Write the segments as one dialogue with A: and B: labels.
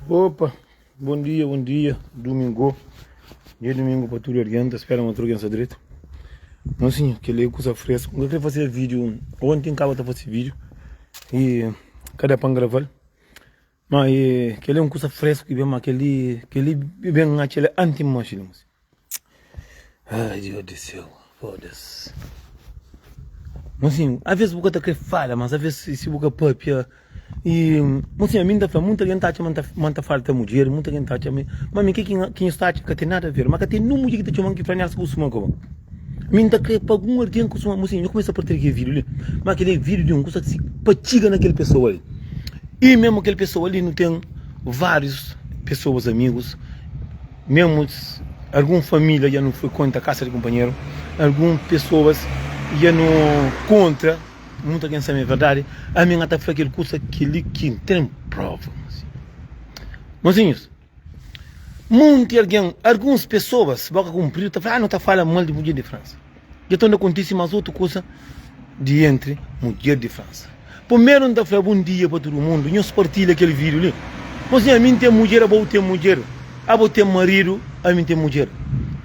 A: Opa, bom dia, domingo, dia domingo para tudo orienta, espera uma troca nessa direita. Não sim, que ele coisa fresca, eu queria fazer vídeo, ontem acaba de fazer vídeo, e cada para gravar, mas que ele é um coisa fresco, que ele vem aquele anti-machine. Ai, Deus do céu, foda-se. Mas sim, às vezes você quer falha, mas às vezes se você papia. E, assim, a mim da muita gente acha que falta mulher, muita gente acha, mas quem está que tem nada a ver, mas que tem não mulher que está chamando que franhar-se com o sumo como. A mim da que para algum alguém com o sumo, assim, eu começo a partir aquele vídeo ali, mas aquele vídeo de um coisa que se patiga naquele pessoa ali. E mesmo aquele pessoa ali não tem vários pessoas amigos, mesmo alguma família já não foi contra a casa de companheiro, algumas pessoas já não contra. Muita gente sabe a verdade, a minha até foi aquele curso que ele tem prova. Mozinhos, algumas pessoas vão cumprir, não está falando mal de mulher de França. Já estou acontecendo mais outra coisa de entre mulher de França. Primeiro, não está falando bom dia para todo mundo, não se partilha aquele vídeo ali. Mozinho, a mim tem mulher, a vou ter mulher, a vou ter marido, a mim tem mulher.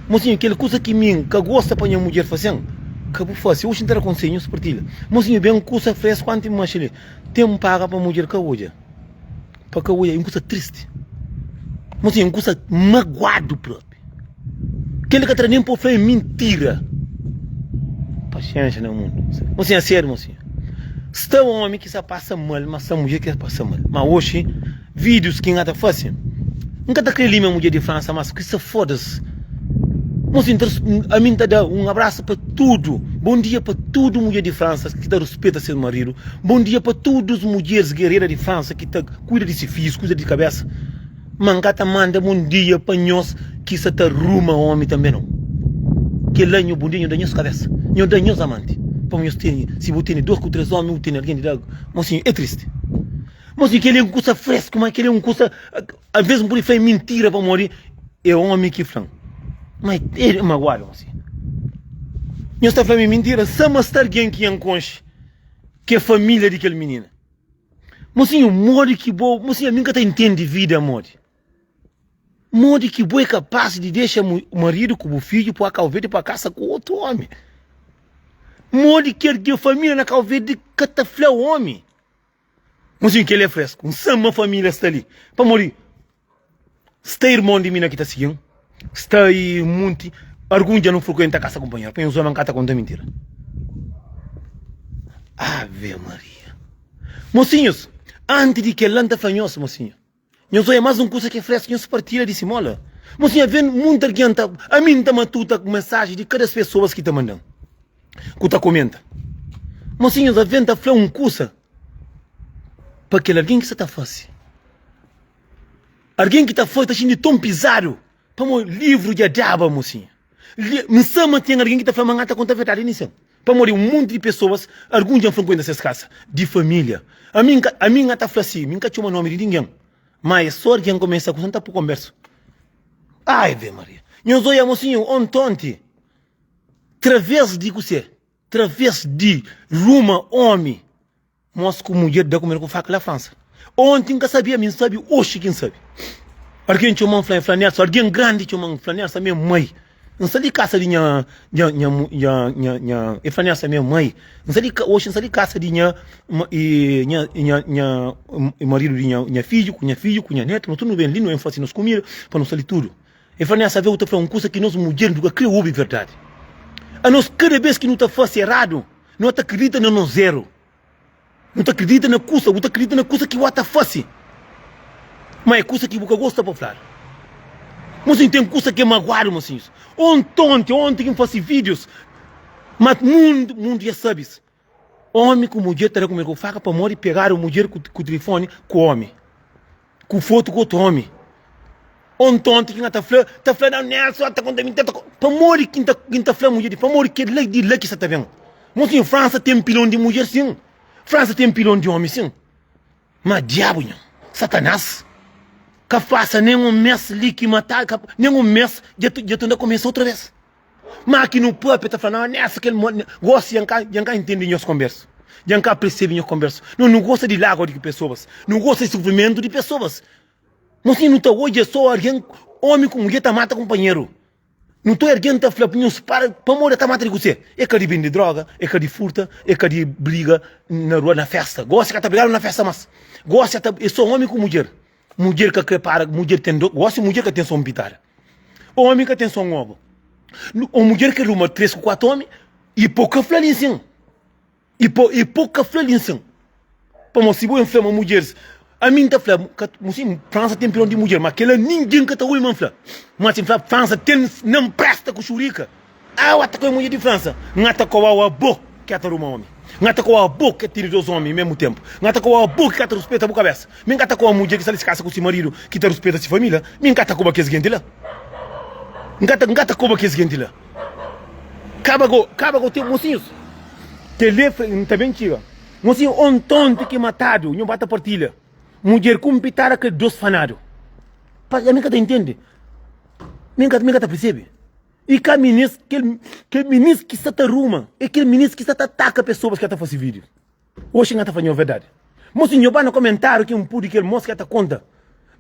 A: Mozinho, aquela coisa que mim, que gosta para minha mulher fazendo. Acabou fácil, hoje não com senhor se partilha. Mas se bem um curso fresco, quanto mais ele tem um paga para a mulher que hoje. Para que hoje é um coisa triste. Mas é um coisa magoado próprio. Aquele que nem por foi mentira. Paciência no mundo. Mas é sério, mocinho. Está um homem que se passa mal, mas a mulher que passa mal. Mas hoje, vídeos que ainda fazem. Nunca está querendo a mulher de França, mas que se foda-se. A mim está dando um abraço para tudo. Bom dia para tudo mulher de França que dá respeito a seu marido. Bom dia para todas as mulheres guerreiras de França que cuida de si filhos, cuida de cabeça. Mangata manda bom dia para nós que se tá ruma homem também não. Que lá no bom dia da nossa cabeça. Não da nossa amante. Para nós ter, se você tem 2 ou 3 homens, não tem alguém de dar. Mas sim, é triste. Mas que ele é um coisa fresco, mas que ele é um coisa às vezes por aí mentira para morrer. É um homem que flan. Mas ele é magoado, assim. Eu estou falando mentira, se está alguém que enconche, que é família daquele menino. Mas sim, o modo que boa, mas sim, a mim nunca entende vida, modo. Modo que boa é capaz de deixar o marido com o filho para a calveira para casa com outro homem. Modo que a família na calveira de cataflé o homem. Mas sim, que ele é fresco, uma família está ali, para morrer. Está irmão de mim que está seguindo. Está aí muito. Algum dia não frequenta a casa companheira. Põe os homens a contar mentira. Ave Maria. Mocinhos, antes de que ele anda fanhoso, mocinho. Eu sou mais um coisa que é fresco, não se partilha de simola. Mocinho, vem muita gente. A mim está matuta com mensagem de cada pessoa que está mandando. Que está comenta. Mocinhos, a venda foi um coisa. Para que alguém que está fácil. Alguém que está fácil, está cheio de tão pisado. Para o livro de Adaba, mocinho. Não tem alguém que está falando que conta a verdade nisso. Para morrer um monte de pessoas, alguns já frequentam essas casas, de família. A mim está falando assim, nunca tinha o nome de ninguém. Mas só alguém começa a contar por conversa. Ai, Ave Maria. Eu sou mocinho, ontem, através de você, através de Roma, homem, mas com mulher da comer com faca na França. Ontem que sabia, mim sabe, hoje quem sabe. Alguém tinha uma flanela, alguém grande tinha uma flanela, minha mãe. Não sei de casa de minha flanela, minha mãe. Não sei de hoje, não sei de casa de minha marido de minha filho, com minha neta. Não estou no bem ali, não é fácil nos comer, para não sair tudo. E flanela sabe outra uma coisa que nós mulheres nunca criamos de verdade. A nós cada vez que não está fácil errado, não acredita no zero. Não acredita na coisa, não acredita na coisa que está fácil. Mas é coisa que você gosta para falar. Mas tem coisa que é magoado, mocinhos. Ontem que faço vídeos. Mas mundo já sabe. Homem com mulher terá comigo com faca para morrer e pegar a mulher com o telefone com o homem. Com foto com outro homem. Ontem que está falando, Nelson, está contaminado. Para morrer quem está falando mulher, para morrer que lei de lei que você está vendo. Mocinho, França tem pilão de mulher sim. França tem pilão de homem sim. Mas diabo, Satanás. Que faça nenhum mês ali que matar, nenhum mês já tu começou outra vez. Mas aqui no pub está falando, nessa que gosta de entender as conversas. De perceber as conversas. Não gosta de lágua de pessoas. Não gosta de sofrimento de pessoas. Mocinho, não está hoje só alguém, homem com mulher, tá mata companheiro. Não estou erguendo a flapinhos para morrer tá mata de você. É que de vende droga, é que de furta, é que de briga na rua, na festa. Gosta que tá brigando na festa, mas gosta é só homem com mulher. Mulher que prepara, mulher tem gosta de mulher que tem só um pitar. Homem que tem só um ovo. Ou mulher que ruma 3 ou 4 homens e pouca flalinha. E pouca flalinha. Para mostrar que eu uma mulher. A mim tá falando, França tem pirão de mulher, mas aquela ninguém que tá olhando, mano. Mas em França tem, não presta com churica. Ah, eu atacou a mulher de França. Não atacou a boca que atacou uma homem. Não atacou a boca que tira dos homens ao mesmo tempo. Não atacou a boca que respeita a boca cabeça. Me atacou a mulher que sai de casa com seu marido, que te respeita a sua família. Me atacou a que é gente lá. Não atacou a que é gente lá. Acaba com o teu mocinhos. Telefone, tá bem, tira. Mocinho, um tonto que matado, não bata partilha. Mulher com pitara que dos fanado. A minha tá entende? Minha tá percebe? E que ministro que está te arruma, e que ministro que está te ataca pessoas que estão fazendo vídeo. Hoje não está fazendo a verdade. Mocinho, eu vou no comentário que um pude que mosca está conta.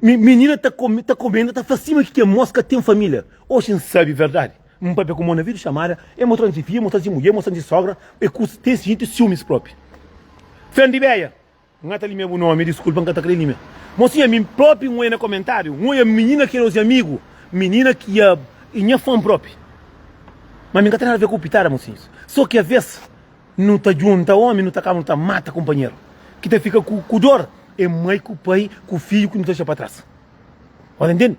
A: Menina tá comendo, tá fazendo que mosca tem família. Hoje não sabe a verdade. Um papel como na vida chamada, é mostrando de filha, mostrando de mulher, mostrando de sogra, e tem gente ciúmes próprios. Fende beia. Não está ali meu nome, desculpa, não está ali mesmo. Mocinha, mim próprio um é no comentário, um é menina que é os amigos, menina que é minha fã própria. Mas não tem nada a ver com o pitar, mocinhos. Só que a vez não está junto, homem, não está cá, não está mata companheiro. Que te fica com dor, é mãe, com o pai, com o filho que não deixa para trás. Olha, entende?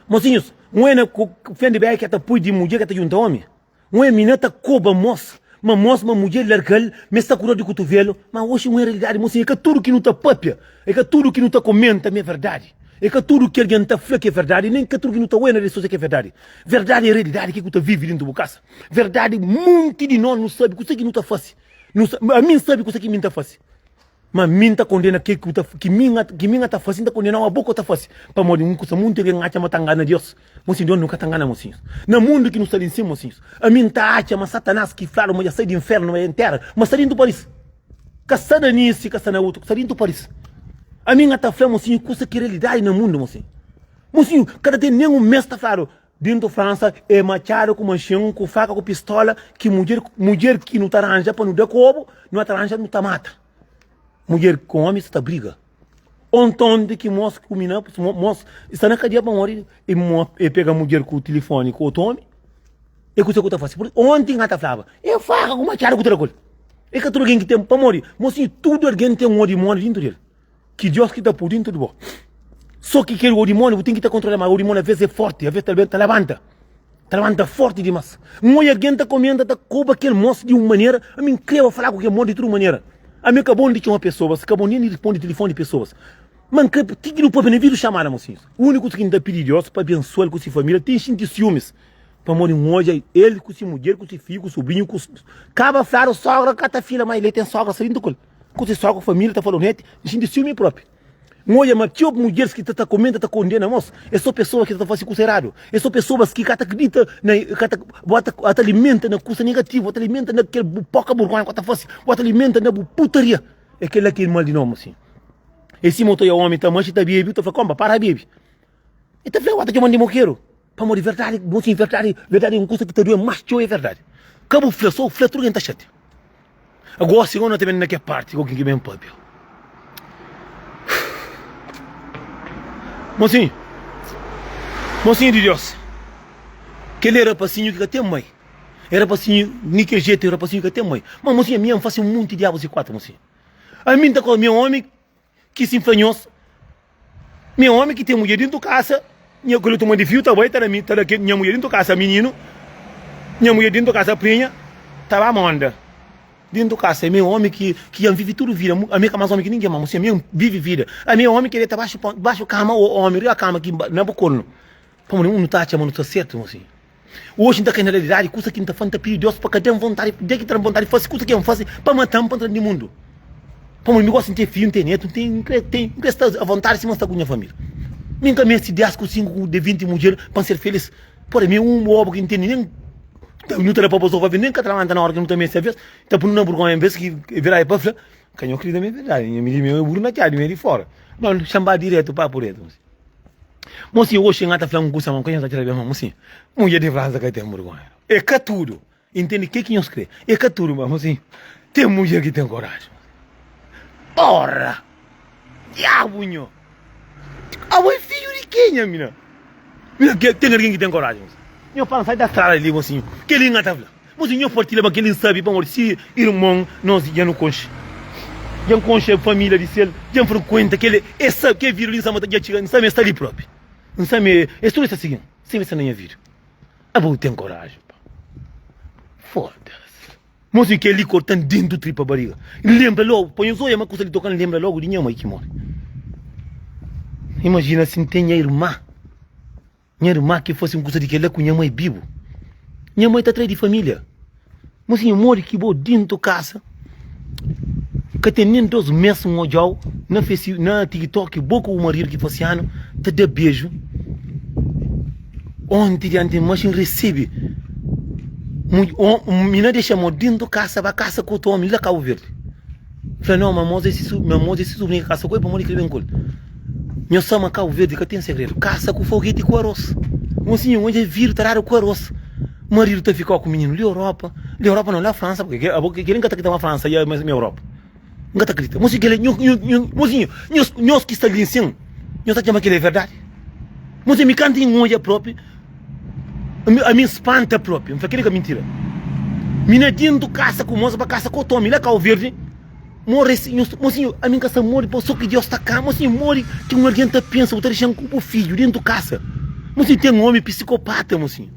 A: Mocinhos, um é com fende beia que está pui de mulher que está junto, homem. Um é menina que está coba moça. Uma moça, uma mulher larga-lhe, mas está curado de cotovelo. Mas hoje não é realidade, mocinha. É que tudo que não está papia, é que tudo que não está comenta é verdade. É que tudo que alguém está fala é verdade, nem que tudo que não está vendo é que é verdade. Verdade é realidade que você vive dentro da casa. Verdade, muito de nós não sabe, que não está fácil. A mim sabe que mim está fácil. Mas mim está condena que mim está fácil, está condena a boca está fácil. Para morrer, muito alguém acha que engana Deus. Mocinho, Deus nunca engana, mocinhos. No mundo que não está em cima, mocinhos. A mim está acha, mas Satanás que fala, mas já sai do inferno, mas é terra. Mas está dentro do Paris. Caçada nisso, caçada outro, está dentro do Paris. A mim está falando, mocinho, coisa que é realidade no mundo, mocinho. Mocinho, cada tem nenhum mês está falando. Dentro da França, é machado com machão, com faca, com pistola, que mulher que não está arranja para não dar cobo, não está arranja, não está mata. Mulher com homem está briga. Ontem que mostra que o menino está na cadeia para morrer e pega a mulher com o telefone com o homem e que você está fazendo. Ontem ela falava, eu faço com uma cara com outra coisa. É que todo alguém que tem para morrer. Mocinho, tudo alguém tem um demônio dentro dele. Que Deus que está por dentro de bom. Só que aquele demônio tem que estar controlando, mas o demônio às vezes é forte, às vezes te levanta. Te levanta forte demais. Alguém está comendo, está coba aquele moço de uma maneira, a mim creio falar com aquele moço de outra maneira. A mim acabou de ter uma pessoa, acabou nem de responder telefone de pessoas. Mas que não pode nem vir chamar, mocinhos. O único que está pedindo Deus para abençoar ele com sua família, tem gente de ciúmes. Para morrer um hoje, ele com sua mulher, com seu filho, com seu sobrinho, com... Acaba falando, sogra, cata filha, mas ele tem sogra, saindo com sua sogra, família, está falando, gente de ciúme próprio. Olha, mas tinha mulheres que está comendo, está condenando, moço. É só pessoas que estão fazendo coisa errada. É só pessoas que acreditam, que alimentam na coisa negativa, que alimentam naquele pouca burguinha, que alimentam na putaria. É aquele que é mal de nome, assim. Esse motor é homem, tá mancha, tá bebê, tá falando, como, para bebê. E tá falando, que eu mandei moqueiro. Para morrer, verdade, mocinho, verdade, uma coisa que tá doendo, mas é verdade. Cabo o flê, só o flê, tudo que tá chato. Agora, a segunda também naquela parte, com quem que vem para Mocinho de Deus, que ele era pacinho que tem mãe, era pacinho, nem que jeito, era pacinho que tem mãe. Mas mocinho, a minha faz um monte de diabos e quatro, mocinho. A mim está com o meu homem que se enfranhou, meu homem que tem mulher dentro da casa, minha colheita de fio, tá bom, minha mulher dentro da casa, menino, minha mulher dentro da casa, prinha, tá lá, manda. Dentro da casa, é meu homem que vive tudo vida. A minha mais homem que ninguém mais, a minha vive vida. A minha homem que ele está baixo cama, o homem, a cama aqui na bocorno. Como não está chamando, não está certo, assim. Hoje, na realidade, coisa que não está falando, está pedindo Deus para cada vontade, de que tem vontade de fazer, coisa que não faz, para matar, para entrar no mundo. Para mim, gosta de ter filho, não tem neto, não tem a vontade de se mostrar com a minha família. Minha cabeça de 10, 5, de 20 mulheres, para ser feliz. Por mim, ovo que não tem nem. Não tem para resolver nem que trabalha na hora que não tem mais cerveja, está por uma burgonha em vez que virar aí para frente, canhão querido é verdade, me burro na cara, me de fora, não chamar direto para por dentro. Moço, hoje em ata falando com o que a gente está moço, mulher de França que tem vergonha. É que tudo. Entende que nós crê? É que tudo, mas moço, tem mulher que tem coragem. Porra! Diabo, nho! A mãe filho de quem, mina? Mina, tem alguém que tem coragem. Meu pai sai da estrada ali, moço. Que ele engata falando. Moço, meu fortilha, mas que ele sabe, para morrer, se irmão, nós já não conche. Já não conche a família de sel, já não frequenta, que ele é sabe que é vírus, não sabe, já chega, não sabe, está ali próprio. Não sabe, é tudo isso assim, sem ver nem é vírus. A boa tem coragem, pá. Foda-se. Moço, que ele cortando dentro do tripa barriga. Lembra logo, põe os olhos, uma coisa ali tocando, lembra logo de minha mãe que morre. Imagina se tem minha irmã que fosse uma coisa de que ela com minha mãe vivo. Minha mãe está atrás de família. Mas eu moro que vou dentro de casa. Que tem nem 2 meses um olhão. Na TikTok, boca o marido que fosse ano. Te dá beijo. Ontem diante, mas recebe. Mina deixa mo dentro de casa. Vai casa com o Tommy. Lá Cabo Verde. Falei, não, mas esse sobrinho que casa com ele. Para morrer que ele vem com ele. Meu sama Cabo Verde que tem segredo. Casa com foguete e com arroz. Mocinho, onde é vírus, tarado com arroz. O marido tá ficou com o menino na Europa. Na Europa não, na França. Porque ele nunca tá aqui na França, e mas na Europa. Nunca tá acreditando. Mocinho, nós que está ali em cima. Nós tá chamando que é verdade. Mocinho, me canta em onde é próprio. A minha espanta própria. Não foi aquele que é mentira. Mina dentro de casa com moça para casa com o Tommy. Lá Cabo Verde. Morre, mocinho, a minha casa morre, só que Deus está cá, mocinho, morre, que um alguém tá pensa, vou deixar o filho dentro de casa. Mocinho, tem um homem psicopata, mocinho.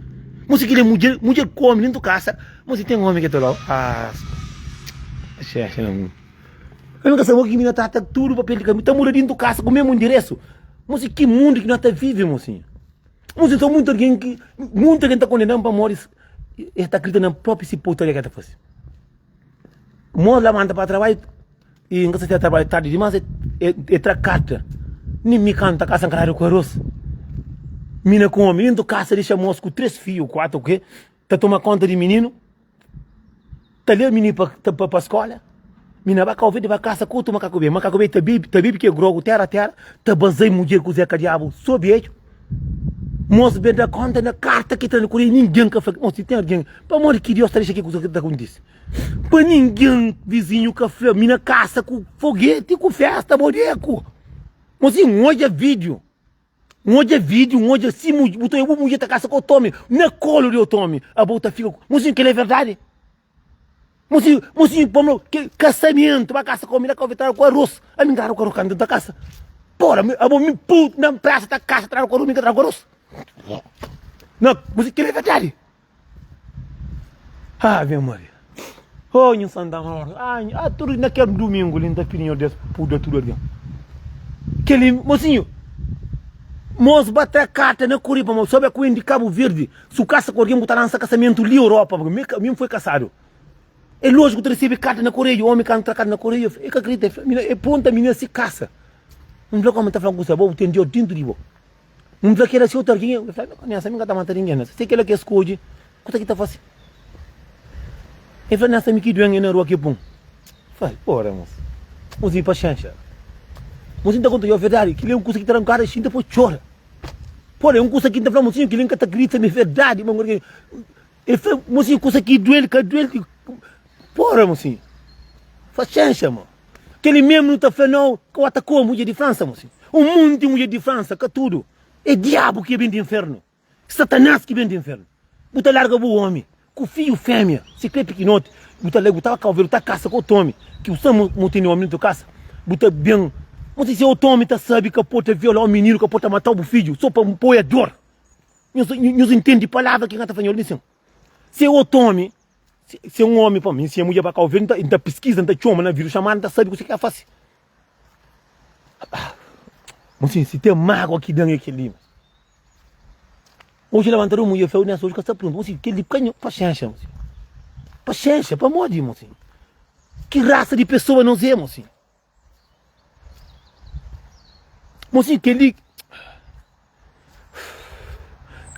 A: Mocinho, que ele é mulher come dentro de casa, mocinho, tem um homem que está lá. Não. A minha casa morre, que menina tá tudo papel de caminho, tá morando dentro de casa, com o mesmo endereço. Mocinho, que mundo que nós tá vive, mocinho. Mocinho, tem muita gente tá condenando para morrer, está acreditando na própria cipotaria que está fazendo. Morre lá, manda para trabalho, e não sei se trabalho tarde demais, é tracata. Nem me canta, casa caralho com arroz. Mina com o menino do casa, deixa moço com 3 filhos, 4, o quê? Tá tomando conta de menino. Tá ali o menino para a escola. Mina vai cá ouvir, vai casa com o macaco bem. Macaco bem, tá bibi que é grogo, terra, tá basei mulher com o Zé Diabo, sob ele. Moço bem da conta na carta que tá no correio, ninguém que faz. Moço, tem alguém. Para morrer que Deus está deixando aqui com o que está acontecendo. Para ninguém, vizinho, café, mina caça com foguete, com festa, boneco. Mocinho, hoje é vídeo. Hoje é assim, botou eu mulher da caça com o Tommy. Na colo de o Tommy. A bolta fica. Mocinho, que é verdade. Mocinho, vamos casamento, vai caça comigo, com arroz. A minha cara com arroz dentro da casa. Porra, a bom me puto na praça da casa, trago com arroz, trago arroz. Não, mocinho, que é verdade. Ah, minha Maria. Oh, em Santa Maria. Ah, tudo naquele domingo, ali, da filhinha desse, puda tudo ali. Aquele, mocinho, moço, bate a carta na Curipa, moço, sobe a coisa de Cabo Verde. Se o caça com alguém botar lança casamento ali, Europa, porque mesmo foi caçado. É lógico que tu recebe carta na Coreia, o homem canta carta na Coreia. É que acredita, é ponta, a menina se caça. Não vê como está falando com você, vou entender dentro de você. Não vê que era se outra alguém, eu falei, não, essa menina está matando ninguém, sei que ela quer escolher, o que está fazendo? Eu falei, nessa menina que doenha na rua aqui, pum. Falei, porra, moço. Moço, paciência. Moço, ainda conta a verdade, que ele é um curso que está no cara, e depois chora. Porra, é um curso que está falando, mocinho, que ele nunca está gritando, é verdade, mocinho, curso que doente, porra, mocinho. Paciência, mano. Que ele mesmo não está falando, não, que atacou a mulher de França, mocinho. O mundo de mulher de França, que tudo. É diabo que vem do inferno. Satanás que vem do inferno. Buta larga o homem. Com filho fêmea. Se crê pequenote. Buta larga, buta calveiro, tá caça com o Tommy. Que o Sam não tem homem do caça. Buta bem. Não sei se o Tommy tá sabe que pode violar o menino, que pode matar o filho. Só para um apoiador. Não entende palavra que está fazendo isso. Se o Tommy, se é um homem para mim, se é mulher para calveiro, ainda pesquisa, ainda chama, ainda vira chamada, ainda sabe o que é fácil. Mocinho, se tem mágoa aqui dentro daquele livro. Hoje levantaram mulher feio nessa hoje que está pronto. Mocinho, que ele canha, paciência, mocinho. Paciência, para morrer, mocinho. Que raça de pessoa não é, mocinho. Mocinho, que ele...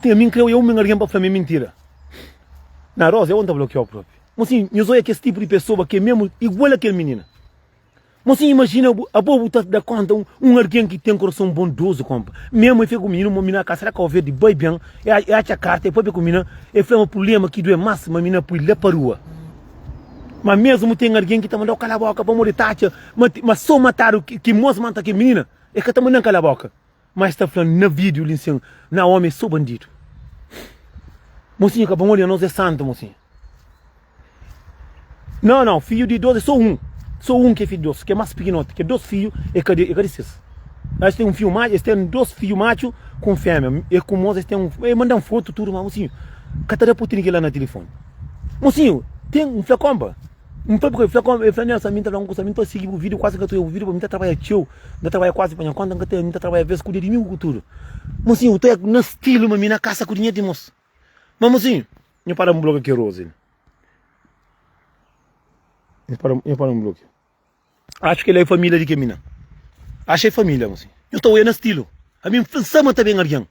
A: Tem a mim, creio eu, me alguém para falar mentira. Na Rosa, eu não bloquear o próprio. Mocinho, eu sou esse tipo de pessoa que é mesmo igual aquele menino. Mas sim, imagina, a boa tá da conta, alguém que tem coração bondoso, compa. Mesmo eu fico com menino, uma menina cá, será que eu vejo de boi bem, é a carta, depois com menina, eu falei um problema que doer mais, uma menina põe lá para a rua. Mas mesmo tem alguém que tá mandando calar a boca para morrer, tacha, mas só mataram que moça mata que menina, é que tá mandando calar a boca. Mas está falando na vídeo, licença, na homem, sou bandido. Mocinho, acabou morrer, nós é santo, mocinho. Não, filho de 12, só um. Só um que é filho de 12, que é mais pequenote, que é 2 filhos, é cadê vocês? Eles têm um filho macho, eles têm 2 filhos machos com fêmea, e com moça, eles têm mandam foto, tudo, mas mocinho, cada pouquinho que lá no telefone. Mocinho, tem um flacomba. Um flacomba, eu falei, nessa minha não custa, minha para seguir o vídeo, quase que eu estou o vídeo, minha trabalha tio, minha trabalha quase para conta, minha trabalha às vezes com o de mim, tudo. Mocinho, eu estou no estilo, mas minha casa com dinheiro de moço. Mas mocinho, eu paro um bloco aqui, Rose. Eu paro um bloco. Acho que ele é família de que mina. Acho que é família, mocinho. Eu estou aí no estilo. A minha sama também alguém.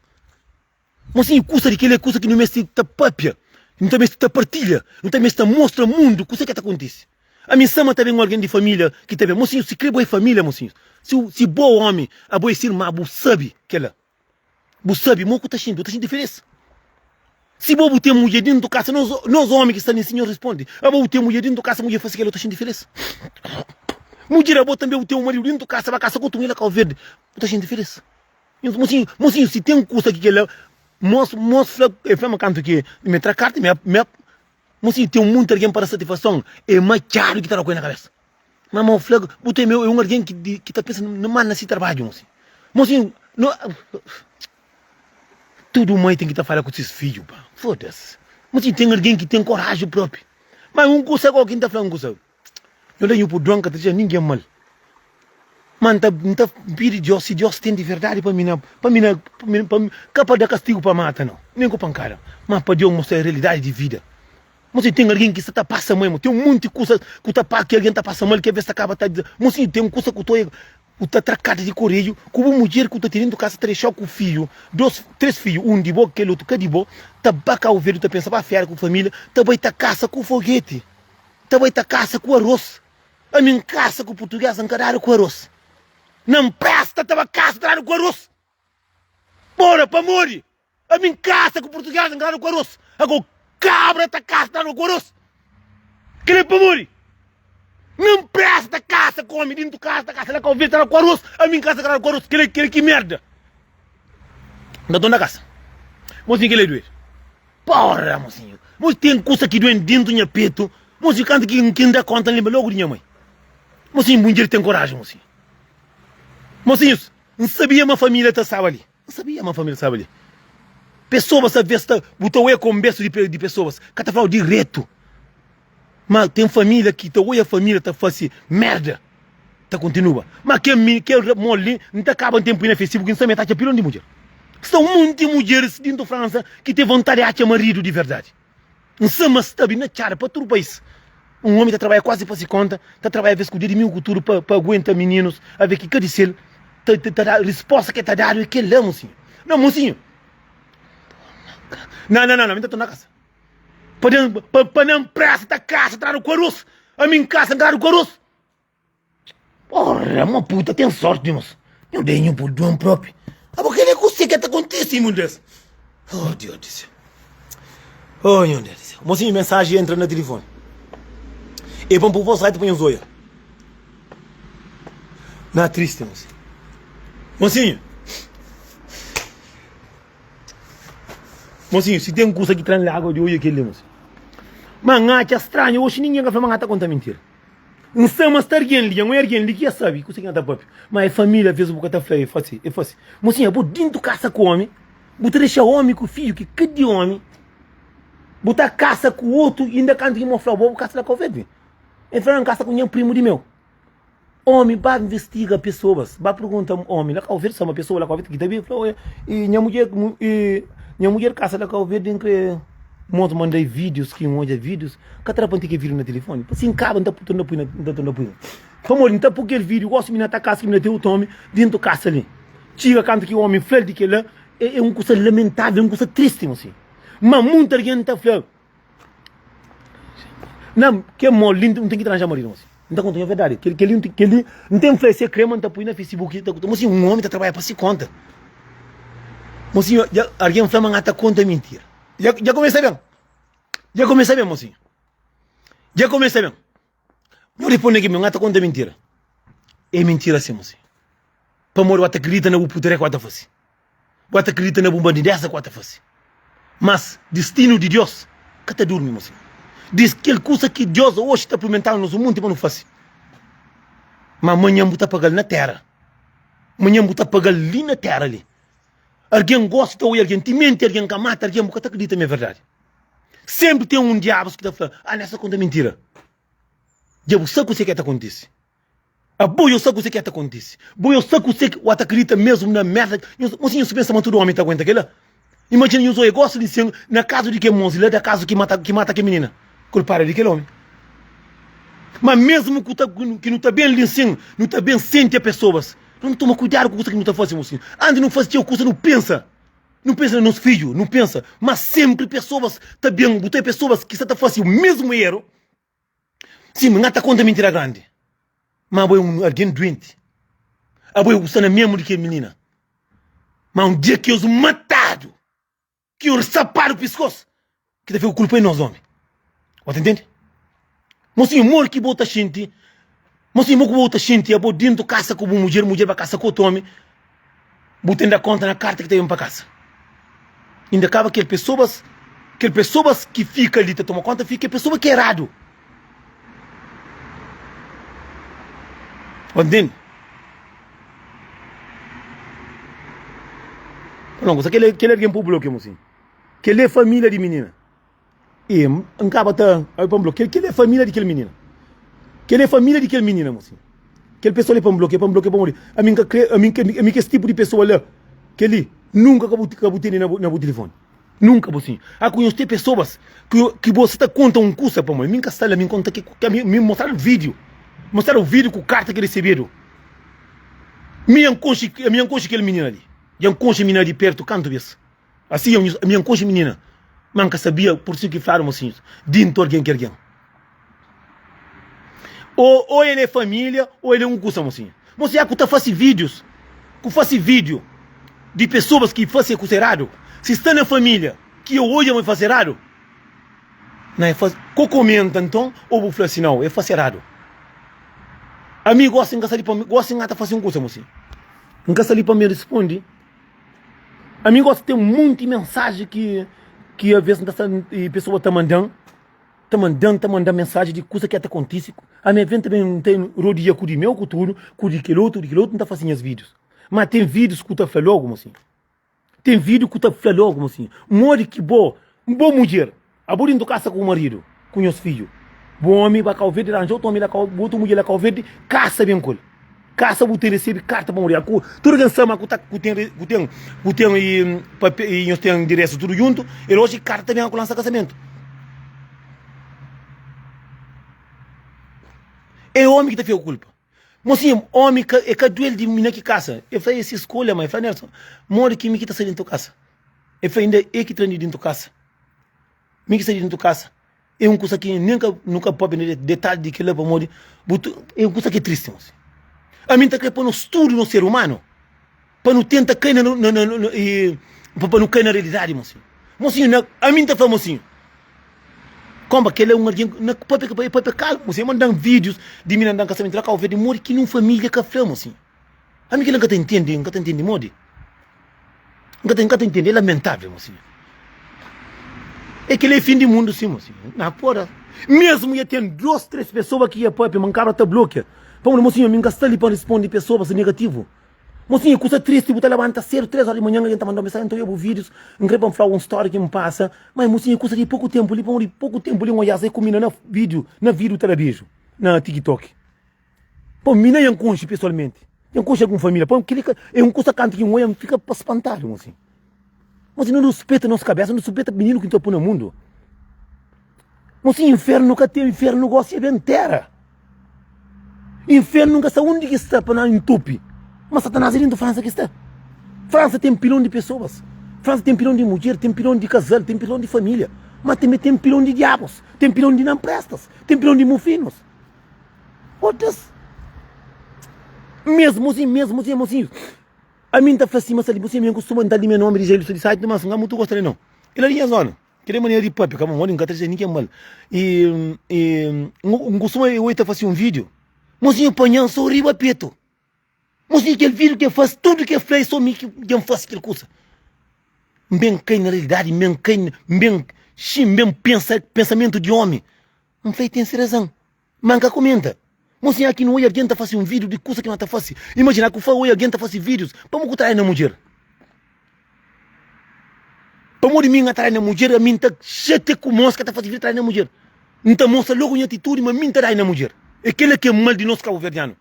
A: Mocinho, custa de que ele é custa que não me está papia. Não também está partilha. Não também está mostra mundo. Custa que está acontece. A minha sama também alguém de família que também. Mocinho, se crê boa família, mocinho. Se bom homem, a boa ser mas bu sabe que ela. Bu sabe, moco tá sentindo diferença. Se bobo tem mulher dentro do casa, nós homens que estão em senhor responde. A bobo tem mulher dentro do casa, mulher faz aquilo, tá sentindo diferença. Mulher a bobo também o teu marido dentro do casa, vai caçar com tu ele com verde, tá sentindo diferença. Mocinho, se tem um custo aqui que ele mostra, eu falo canto que me traz carta, mocinho, tem muito alguém para satisfação, é mais caro que tá na coisa na cabeça. Mas o flag, botei meu, é um alguém que tá pensando, não manda nesse trabalho, mocinho, não. Tudo mãe tem que estar falando com seus filhos, pá. Foda-se. Mas tem alguém que tem coragem própria. Mas um consegue alguém está falando com você. Eu tenho por dronca, ninguém é mal. Mas não está pedindo Deus, se Deus tem de verdade para mim, capa de castigo para matar, não. Nem com pancada. Mas para Deus mostrar a realidade de vida. Mas tem alguém que está passando mesmo. Tem um monte de coisa que alguém está passando mal, que às vezes acaba tá dizendo. Mas tem uma coisa que eu estou. O tracado de correio, com uma mulher que está tirando casa, trechou com o filho, 3 filhos, um de boa, aquele outro que de boa, tá baca o velho, tá pensando para fiar com a família, também tá caça com foguete, também tá caça com arroz, a minha caça com o português encarado com arroz, não presta, tava caça com arroz, bora para morrer, a minha caça com o português encarado com arroz, agora cabra tá caça com arroz, que é para morrer. Não presta caça, come dentro da casa, lá com o vento, com arroz, a minha casa com arroz, que merda. Da dona casa. Mocinho, que ele doer. Porra, mocinho. Mocinho, tem coisa que doem dentro do minha peito. Mocinho, canta que não dá conta, lembra logo de minha mãe. Mocinho, bom dia, tem coragem, mocinho. Mocinho, não sabia uma família estava ali. Não sabia uma família estava ali. Pessoas, às vezes, botou eu como berço de pessoas. Cada falando direto. Mas tem família que a família está fazendo merda, tá continua. Mas que mole, não está acabando tempo na Facebook, não sabe metade de pilão de mulher. São muitas mulheres dentro da França que têm vontade de achar marido de verdade. Não sabe, mas está bem na cara para todo o país. Um homem está trabalhando quase para se conta, está trabalhando às vezes com o dia de mil cultura para aguentar meninos, a ver que cada ser, a resposta que está dando é que ele é, mocinho. Não, mocinho. Não, me está na casa. Para não presta casa, trago com arroz. A minha casa, trago com arroz. Porra, uma puta, tem sorte, moço. Eu dei um por dono próprio. Ah, porque ele consegue que acontece, meu Deus. Oh, Deus do céu. Oh, meu Deus do céu. Mocinho, mensagem entra no telefone. E vamos para o site para o Zoia. Não é triste, mocinho. Mocinho. Mocinho, se tem um curso aqui trans água de olho aquele, mocinho. Mas é estranho, hoje ninguém vai falar que conta mentira. Não sei, mas está alguém ali, não é alguém ali que sabe, que você está próprio. Mas a família fez o bocado de flare, é fácil. Mocinho, vou dentro de casa com o homem, vou deixar o homem com o filho, que cada homem, botar caça com o outro, e ainda canta que mostrar o bobo, caça da Covid. Entrar em casa com o primo de meu. Homem, vai investigar pessoas, vai perguntar ao homem, lá Covid, uma pessoa lá Covid que também falou, e minha mulher caça da Covid, entre monta mandei vídeos que monta vídeos que atrapalha que vídeo no telefone assim acaba não tá putando não põe como ele tá porque ele vídeo gosto de na casa que me deu o tome dentro da casa ali tira canto que o homem fez de que lá é uma coisa lamentável uma coisa triste assim mas muita gente tá falando não que é lindo não tem que tranjar marido assim Não está contando a verdade. Que ele não tem influência crema, não está põe na Facebook. Mocinho, um homem está trabalhando para se conta. Mocinho, alguém fala que está conta mentira. Já comecei bem. Já comecei bem, mocinho. Já comecei bem. Não responde que me está conta mentira. É mentira assim, mocinho. Para morrer, você acredita na puteria que você faz. Você acredita na bomba de dessa que você faz. Mas, destino de Deus, que está dormindo, mocinho. Diz que ele coisa que Deus hoje está implementando no mundo, mas não faz. Mas amanhã você pagar na terra. Amanhã você pagar ali na terra ali. Alguém gosta ou alguém te mente, alguém que mata, alguém que acredita na verdade. Sempre tem um diabo que está falando, nessa conta é mentira. Diabo, sabe o que está acontecendo? Boa, eu sei o que está acontecendo. Boa, eu sei o que você acredita mesmo na merda. Mocinho, você pensa que todo homem está aguentando aquilo? Imagina, eu gosto de ser na casa de que moço, da casa que mata que menina. Culpar de aquele homem. Mas mesmo que não está bem ali assim, não está bem sente as pessoas. Não toma cuidado com o que não está fazendo, mocinho. Antes não faz o coisa, não pensa. Não pensa nos filhos, não pensa. Mas sempre pessoas está bem, tem pessoas que está fazendo o mesmo erro. Sim, mas não está conta mentira grande. Mas alguém doente. Eu gostando mesmo de que menina. Mas um dia que eu sou matado, que eu saparo o pescoço, que deve o culpa em nós, homens. Você entende? Mocinho, morre que bota gente. Mocinho, morre que bota gente. Eu vou dentro de casa com mulher vai casa com o homem. Botando a conta na carta que tem para casa. Ainda acaba que pessoas que ficam ali, te toma conta, fica pessoa que é errado. Entende? Não, aquele é alguém para o bloqueio, mocinho. Aquele é família de menina. E acaba tá aí para bloqueio. Aquele é família de aquele menina. Aquele é família de aquele menina, mocinho. Aquele pessoa ali para bloqueio, para morrer. A mim que esse tipo de pessoa lá, que ele nunca acabou ter no telefone. Nunca, mocinho. Conhecer pessoas que você está contando curso para mim. Minha está lá, me conta que me mostraram vídeo. Mostraram o vídeo com carta que receberam. Minha concha aquele menino ali. E a concha menina de perto, canto isso. Assim, a minha concha menina. Manca sabia por si que falaram, mocinho. Dentro alguém que alguém. Ou ele é família, ou ele é um curso, mocinho. Mocinho, que faz vídeos. Que faz vídeo de pessoas que fazem curso errado. Se está na família, que eu hoje vou fazer errado. Não é faz. Que comenta então, ou vou falar assim, não, é fazer errado. A mim gosta de fazer um curso, mocinho. Não gosta ali para me responder. A mim gosta de ter um monte de mensagem que às vezes a pessoa está mandando mensagem de coisa que até acontece. A minha venda também não tem rodia com o meu futuro, com o de aquele outro não está fazendo os vídeos. Mas tem vídeos que está falando logo, mocinho. Tem vídeo que está falando logo, mocinho. Mori que boa mulher. A boa dentro de casa com o marido, com os filhos. Bom homem vai cá o verde, arranjou o homem lá cá, botou mulher lá cá o verde, caça bem com ele. Caça você recebe carta para morrer. Tudo que sama que tem endereço tudo junto, e hoje carta vem com lança casamento. É o homem que te fez a culpa. Mocinho, homem é que duelo de menina que caça. Eu falei essa escolha, mas eu falei, Nelson, mora que me que está saindo dentro da casa. Eu falei, ainda é que treina dentro da casa. Me que sai dentro da casa. É uma coisa que nunca pode ver detalhe de que leva a morrer. É uma coisa que é triste, mocinho. A mim está querendo pôr no estudo no ser humano. Para não tentar cair para não cair na realidade, mocinho. Mocinho, a mim está falando, mocinho. Como aquele é um alguém, para calmo, mocinho. Mandam vídeos de mim andando casamento lá, cá o verde morre que não família que flama, mocinho. A mim que nunca te entende, morre. Nunca te entende, é lamentável, mocinho. É que ele é fim do mundo, sim, mocinho. Na porra. Mesmo ia ter 2, 3 pessoas que ia pôr para mancar até bloqueia. Vamos, mocinho, me gastar ali para responder pessoas negativo. Mocinho, coisa triste, você levanta cedo, 3 horas de manhã, a gente está mandando mensagem, então eu vou vídeos, não quero falar uma história que me passa, mas mocinho, coisa de pouco tempo ali, um olhar, combina na vídeo televisão, na TikTok. Pô, mina é um conche pessoalmente, é um conche com família, pô, é um coisa canto que um olho fica para espantar, mocinho. Mocinho, não respeita nossa cabeça, não respeita o menino que está no mundo. Mocinho, inferno nunca tem, inferno não gosta de terra. Inferno nunca está onde que está para não entupir. Mas Satanás é dentro da França que está. França tem pilão de pessoas. França tem pilão de mulher, tem pilão de casal, tem pilão de família. Mas também tem pilão de diabos, tem pilão de não prestas, tem pilão de mufinos. Outras. Mesmo assim. A mim tá assim, mas ali você me costuma andar de meu nome de jeito de site, mas não muito gostaria não. Ele ali é zona. Que maneira de papo, como um encontro sem ninguém mal. E costuma eu tá fazer vídeo. Mozinho panhão só riba peto. Mozinho aquele vídeo que faz tudo que faz só me que faz aquela coisa. Bem quem na realidade, bem pensamento de homem. Não fez tem razão. Manca comenta. Mozinho aqui não é alguém tá fazendo vídeo de coisa que não tá fazendo. Imagina que foi alguém tá fazendo vídeos para me trair na mulher. Para me mim atrás na mulher, a mim tá chete com mosca tá fazendo vídeo atrás na mulher. Então mostra logo em atitude, mas mim tá atrás na mulher. É aquele que é mal de nós cabo-verdiano.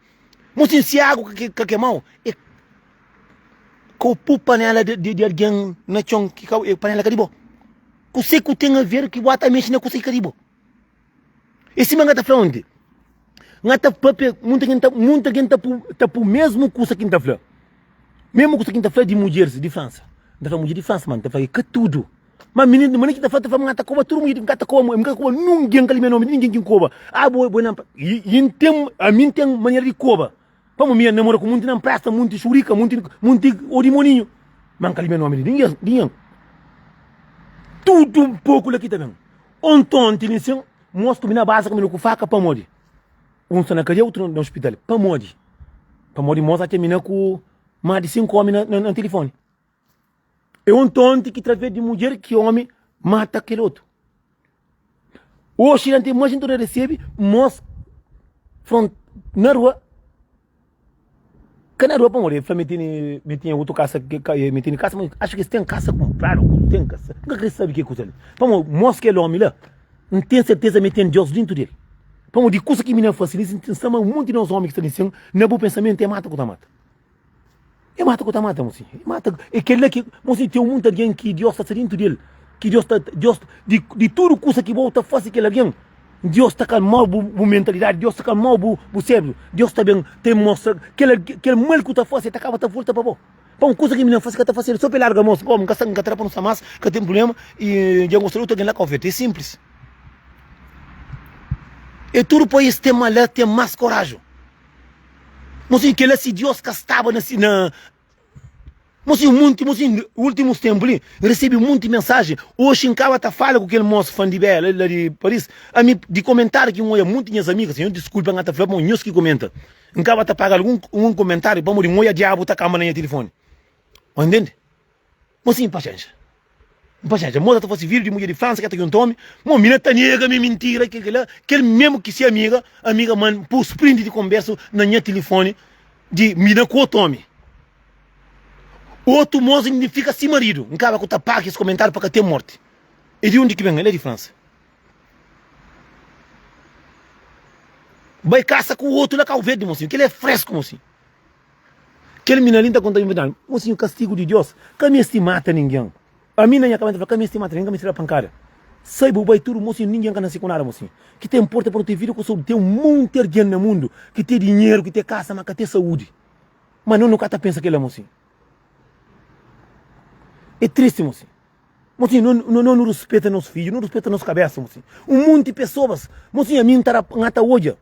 A: Mozinho se água que é mal, é copo panela de alguém na chão que é panela caribo. Que sei que tem a ver que o ata mexe na coisa caribo. Esse manga tá falando. Ngata papi muita gente tá por mesmo coisa que tá falando. Mesmo coisa que tá falando de mulheres de França. Da falando mulher de França, mano, tá falando que tudo. Mas menino que tá falando ngata coba tudo mulher ngata coba ninguém que nome ninguém que coba. Ah, boa não. E tem a mim tem maneira de coba. Para minha namora com muito não presta, muito churica, muito orimoninho. Man que nome ninguém. Tudo um pouco aqui também. Ontem tinha mostra que na base como no faca para morrer. Um está na cadeia, outro no hospital. Para morrer. Para morrer, moça termina com mais de 5 homens no telefone. É um tonto que através de mulher que homem mata aquele outro. Hoje, não tem mais gente que recebe, moça, na rua. Que na rua para morrer, me tinha outra casa, me tinha casa, mas acho que tem casa comprada, tem casa. Nunca sabe o que é coisa ali. Para moça que é homem lá, não tem certeza que tem Deus dentro dele. Como de coisa que me não facilita, tem um monte de nós homens que estão dizendo, não é bom pensamento, é mata com a mata. É mata com a mata, mocinho. É mata. É aquele que, mocinho, tem um monte de alguém que Deus está dentro dele. Que Deus está, de tudo coisa que volta a fazer aquele alguém, Deus está com mal a mentalidade, Deus está com mal o cérebro, Deus também tem mostra, aquele mal que está fazendo, acaba de volta para bom. Para uma coisa que me não faz, que está fazendo, só pela larga, moço, como, que está para não mais, que tem problema, e já mostrou que alguém lá converte. É simples. E tudo para esse tema lá tem mais coragem. Mocinho, que ele se Deus que estava mocinho, últimos tempos, recebi muita mensagem. Hoje em casa tá falando com aquele moço fã de Bela, lá de Paris, a mim, de comentário que eu muito minhas amigas, eu desculpa, eu tá falando, mas que comenta. Em casa tá pagando um comentário, para morrer, moia diabo, tá com a mão no telefone. Entende? Mocinho, paciência. Paciência, moça tá fazendo vídeo de mulher de França, que tá com um tome, uma menina tá nega, me mentira, que mesmo que se amiga, mano, por sprint de conversa na minha telefone, de menina com o tome. Outro moço fica assim marido, não acaba com tapar esse comentário para ter morte. E de onde que vem? Ele é de França. Vai caça com o outro lá, verde, mocinho, que ele é fresco, mocinho. Aquele menino linda quando tá inventando, mocinho, castigo de Deus, que me estimata ninguém. A mim na minha cabeça, que me estimata ninguém, me tira a pancada. Sai bobai tudo, mocinho, ninguém quer com nada, mocinho. Que tem importa para ter vida, que tem um monte de gente no mundo, que tem dinheiro, que tem casa, mas que tem saúde. Mas não nunca pensa que ele é, mocinho. É triste, mocinho. Mocinho, não respeita nossos filhos, não respeita nossa cabeça, mocinho. Um monte de pessoas, mocinho, a mim está hoje.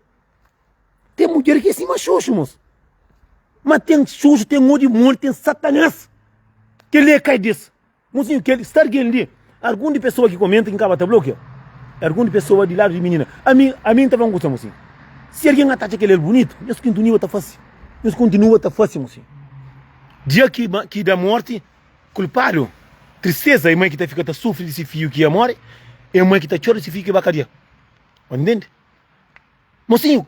A: Tem mulher que é assim, mas xoxo, moço. Mas tem xoxo, tem um de morte, tem satanás. Que ele cai disso. Mocinho, que ele está ali. Alguma pessoa que comenta que acaba de bloquear. Alguma pessoa de lado de menina. A mim está falando com mocinho. Se alguém ataca aquele bonito, Deus continua a fácil. Deus continua a fácil, mocinho. Dia que da morte, culpado, tristeza, é a mãe que fica sofre desse filho que morre, é a mãe que chora desse filho que vai cair. Entende? Mocinho,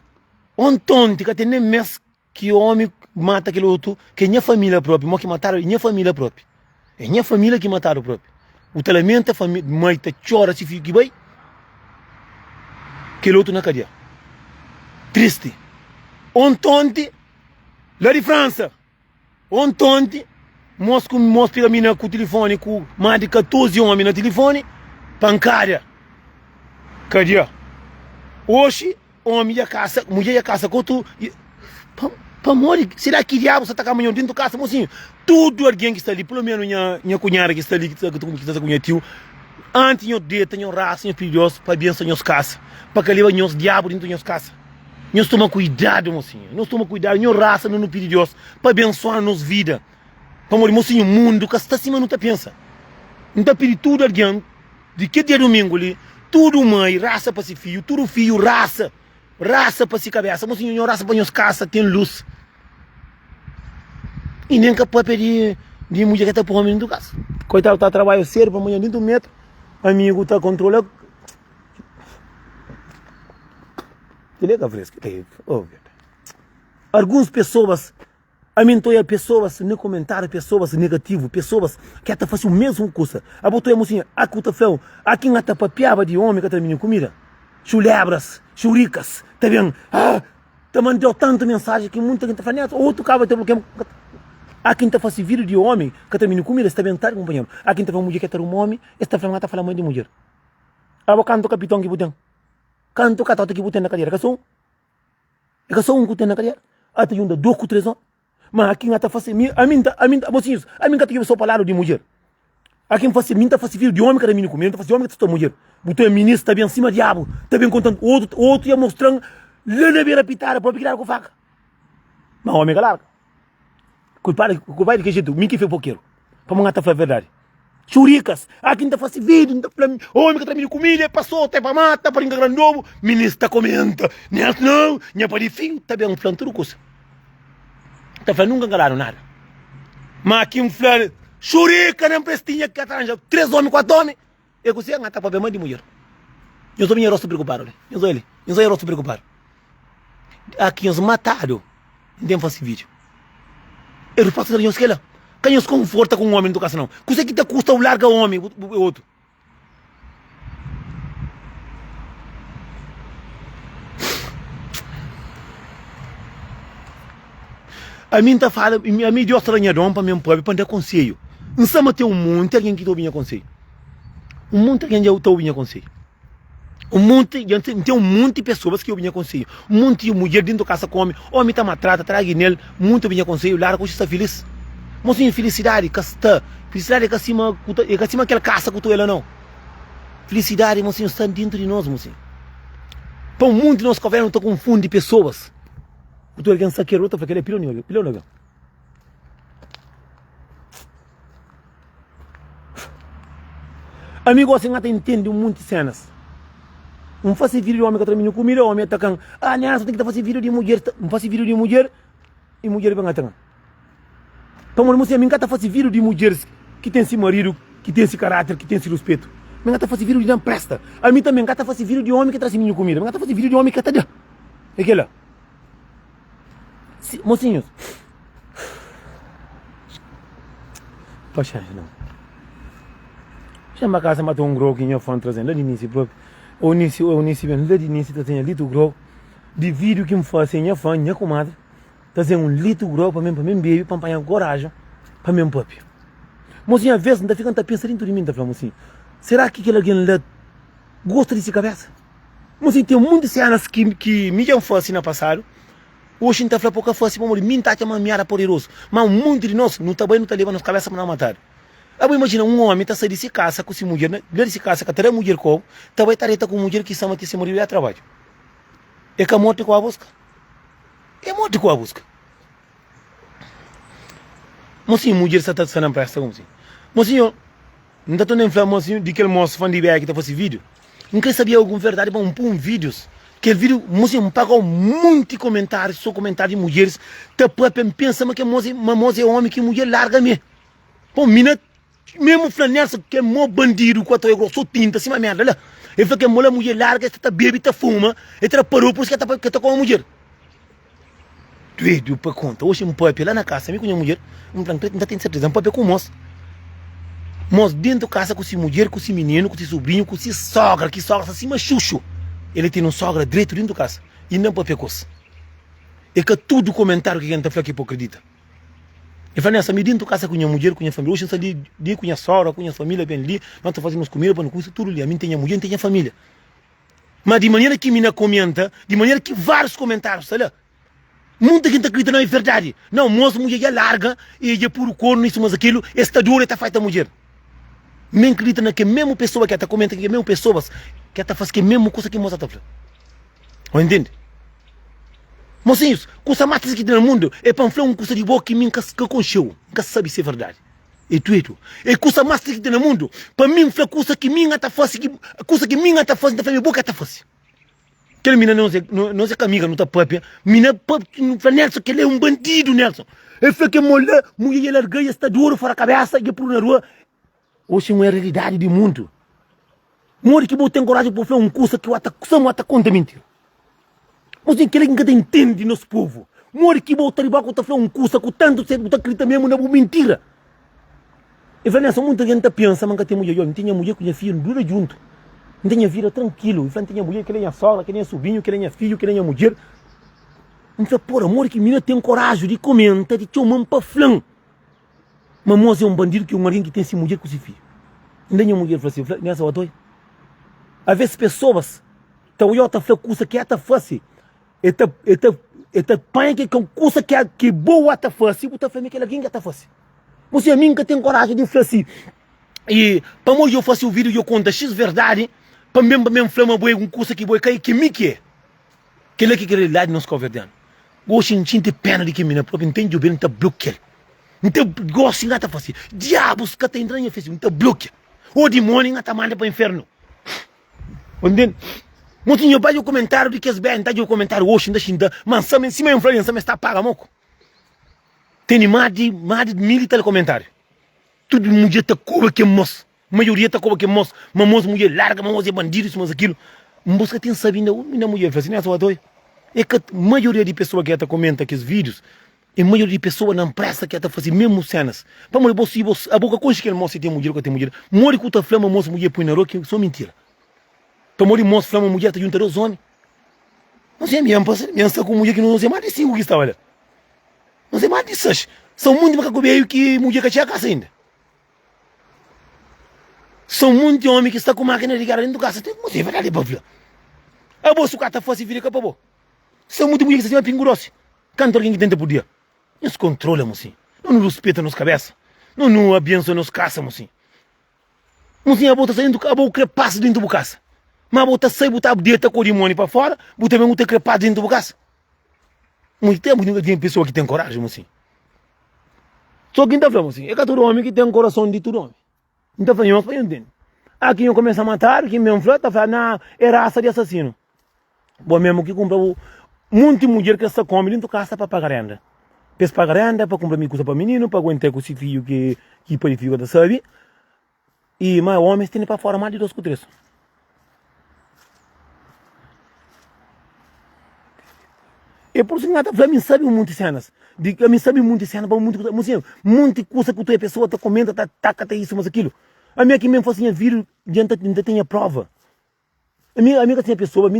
A: ontem que tem nem mês que o homem mata aquele outro, que é minha família própria, mas que mataram minha família própria. É minha família que mataram própria. O telemento, a família, mãe chora desse filho que vai, aquele outro na cadeia. Triste. Ontem, lá de França, ontem, mostra a menina com o telefone, com mais de 14 homens no telefone, pancada. Cadê? Hoje, homem ia caça, mulher ia caça com tu. Para morrer, será que diabo você tá caminhando dentro da casa, mocinho? Tudo alguém que está ali, pelo menos minha cunhada que está ali, que está com minha tio, antes eu deita, eu raça, eu filhos, para bem, eu caça, para que leva os diabos dentro das casas. Nós tomamos cuidado, mocinho. Nós tomamos cuidado. Nós raça não pede Deus para abençoar a nossa vida. Para morrer, mocinho, o mundo que está acima não está pensa. Não está pedindo tudo alguém. De que dia domingo ali? Tudo mãe, raça para si filho. Tudo filho, raça. Raça para si cabeça. Mocinho, nós raça para nós casa, tem luz. E nem que pode pedir de mulher que está por homem dentro da casa. Coitado, está trabalhando cedo para amanhã dentro do metro. Amigo está controlando. Liga fresca. Algumas pessoas, a mim toia pessoas no comentário, pessoas negativas, pessoas que até fazem o mesmo coisa. A botoia mocinha, a cuta fel, a quem até papiava de homem que até menino comida. Chulebras, churicas, tá vendo? Tá mandando tanta mensagem que muita gente fala, outro cara tem bloqueio. A quem tá fazendo vídeo de homem que até menino comida, está bem tarde, companheiro. A quem tá falando mulher que até um homem, está falando mãe de mulher. A boca canto capitão que botem. Canto catata que botem na cadeira, que sou um que tem na cadeira. Até um da 2 com 3 anos. Mas aqui não está fazendo, a mim mocinhos, a mim que só palavra de mulher. Aqui não faz mim tá fazendo de homem que era menino comigo, não faz de homem que está mulher. Botou a ministra, está bem acima diabo, está bem contando, outro ia mostrando, lá na beira pitada, para pitar com faca. Mas homem é larga. Culpado de que jeito? Mim que foi pouqueiro. Para mim falar a verdade. Churicas, aqui não está fazendo vídeo, homem que está menino comida, passou, até para matar, para enganar novo, ministra comenta, não, para de fim, está bem falando tudo coisa. Está falando, nunca enganaram nada. Mas aqui um flare, churica, não prestinha que atranja, 3 homens, 4 homens. Eu consigo engatar para ver mãe de mulher. Eu sou minha rosto preocupado, eu sou ele, eu sou rosto preocupado. Aqui os mataram, não tem fazer vídeo. Eu faço de que lá. Quem os conforta com um homem em educação? Você que te custa o larga o homem, o outro. A mim tá fala, a mim Deus estranhadão para mim pobre para dar conselho. Não sabe ter um monte alguém que ouvindo conselho. Um monte alguém já ouvindo conselho. Tem um monte de pessoas que ouvindo conselho. Um monte de mulher dentro da casa come, homem tá maltrata, traga nele, muito ouvindo conselho, larga com está feliz. Mocinho, felicidade, felicidade é que acima aquela caça que tu ela não. Felicidade, mocinho, está dentro de nós, mocinho. Para o mundo de nós governo está com um fundo de pessoas. O tu alguém saqueiro, outro fala que ele é pilão. Amigo, assim, até entende um monte de cenas. Não faz vídeo de homem que termina comida, homem atacando. Não, só tem que fazer vídeo de mulher. Não faz vídeo de mulher e mulher vem atacando. Então, mocinha, mim está fazendo vídeo de mulheres que tem esse marido, que tem esse caráter, que tem esse respeito. Mim está fazendo vídeo de não presta. A mim também está fazendo vídeo de homem que traz menino comida. Mim está fazendo vídeo de homem que está de. É aquela. Mocinhos. Poxa, não. Chama a casa, matou um grog que eu fui trazendo. Lá de início, o início, lá de início, está tendo litro grog. De vídeo que me faz, minha fã, minha comadre. Trazer um litro grau para mim beber, para apanhar coragem, para mim papi. Mocinha, às vezes, não está ficando pensando dentro de mim, tá falando assim. Será que aquele alguém lá gosta desse cabeça? Mocinha, tem um monte de cenas que me já foi assim no passado. Hoje não está falando pouca força, para morrer, mim está chamando minha poderoso. Mas um monte de nós, não está bem, não está levando as cabeças para não matar. Agora imagina, um homem está saindo desse casa com essa mulher, né? Desse casa, que até mulher com, está bem tareta com mulher que chama que se morrer a trabalho. É que a morte com a busca. É morte com a busca. Mocinho, mulher está sendo presta como assim. Mocinho, não está nem falando, mocinho, de aquele moço fã de BR que está fazendo vídeo. Não quer saber alguma verdade para um vídeos. Que vídeo, mocinho, me pagou muito de comentários, só comentários de mulheres. Tá pensando que moça é homem, que mulher larga-me. Pô, mina, mesmo flanessa, que é mó bandido, quando eu sou tinta, assim, uma merda, olha. Ele falou que a mulher larga, está bebe, está fuma, ele parou, por isso que está com a mulher. Doido para conta. Hoje um pai lá na casa, me conhece mulher, não tem certeza, um pai com moço. Moço dentro da casa com esse mulher, com esse menino, com esse sobrinho, com esse sogra, que sogra assim, mas chuchu. Ele tem um sogra direito dentro da casa. E não pai coisa. É que tudo comentário que a gente fala que acredita. Ele fala nessa, me dentro da casa com a mulher, com a família, hoje eu ali com a sogra, com a família, bem ali, nós estamos fazendo comida, para não comer tudo ali. A mim tem a mulher, tem a família. Mas de maneira que me comenta, de maneira que vários comentários, olha. Muita gente acredita não é verdade. Não, moça, mulher é larga, e é puro corno, isso, mas aquilo, esta dor está feita a mulher. Me acredita na que mesmo pessoa que está comentando, que mesmo pessoas que está fazendo a mesma coisa que a moça está falando. Entende? Mocinhos, coisa mais que tem no mundo é para falar coisa de boa que me concheu, nunca sabe se é verdade. E tu. É coisa mais que tem no mundo para mim falar coisa que minha tá fácil, coisa que minha tá fácil, da minha boca tá fácil. Aquele menino não é amiga, não tá própria. Menina, Nelson, que ele é um bandido, Nelson. Ele foi que mulher largou e está duro fora a cabeça e por na rua. Hoje é uma realidade do mundo. Mori que tem coragem para fazer um curso que o ata conta mentira. Mas tem aquele que entende nosso povo. Mori que botar riba que fazer um curso que tanto você acredita mesmo na mentira. E Vanessa, muita gente pensa, mas que tem mulher, não tinha mulher com minha filha, dura junto. Não tinha vida tranquilo. E tinha mulher que nem a sogra, que nem a sobrinho, que nem a filho, que nem a mulher. Então, por amor, que menina tem coragem de comentar, de chamar para flan. Mas moça é um bandido que é um marido que tem essa mulher com esse filho. Não tem mulher para assim, nessa hora. Às vezes pessoas, então eu estou falando coisa que é fácil. Pai que coisa que boa tá fácil, você fala que alguém tá fácil. Você a mim que tem coragem de falar assim. E para mim eu faço o vídeo e eu conto X verdade, para mim falar uma boa coisa que boa que me que é. Que é que realidade não se converte. Hoje não tem pena de que mina própria, não tem de bem, não tá bloqueado. Não tem gosto de tá fácil. Diabos que tá entrando em Facebook, não tá bloqueado. O demônio tá mandando para o inferno. Entende? Muito eu vejo o comentário de que as bem, tá de comentário hoje, mas em cima de influência, mas está paga moco. Tem mais de 1000 telecomentários. Tudo mulher tá como que moço. A maioria tá como que moço. Mas moço mulher larga, mas moço é bandido, isso, mas aquilo. Mas que tem sabendo, minha mulher faz assim, só dois. É que a maioria de pessoas que até comenta aqueles vídeos, a maioria de pessoas não presta que até fazem mesmo cenas. Para morrer, a boca coisa que ele mostra tem mulher, que tem mulher. Morre com a flama, moço mulher põe na rua, que são mentira. Para morrer, moço flama, mulher tá junto aos homens. Não sei, minha está com mulher que não sei mais de 5 que está, olha. Não sei mais de 6. São muito mais que mulher que tinha casa ainda. São muitos homens que estão com máquina ligada dentro da casa. Tem que ver ali para ver. A bolsa o cara fácil vir cá para boa. São muitas mulheres que estão pingurosse. Canto alguém que tenta por dia. Não se controla, mocinho. Não nos respeita nos cabeças. Não nos abençoa nos caça, mocinho. Mocinho, a bolsa saindo, a bolsa crepasse dentro da casa. Mas a bolsa sai, botar a dieta com o demônio para fora, botar mesmo o crepado dentro da casa. Muito tempo tem pessoa que tem coragem, mocinho. Só quem está falando, mocinho, é que todo homem que tem um coração de todo homem. Então, eu não entendo. Aqui eu começo a matar, aqui mesmo flota, fala, não, é raça de assassino. Bom, mesmo que compra muita mulher que se come dentro da casa para pagar renda. Para pagar renda, para comprar coisa para menino, para aguentar com esse filho que pode ficar da sabe. E mas homens têm para fora mais de 2 com 3. E por isso que a mim sabe muitas cenas. A mim sabe muitas cenas, muita coisa que a pessoa está comendo, está isso, mas aquilo. A minha que mesmo fazia vídeo, ainda tem a prova. A minha que tem a pessoa,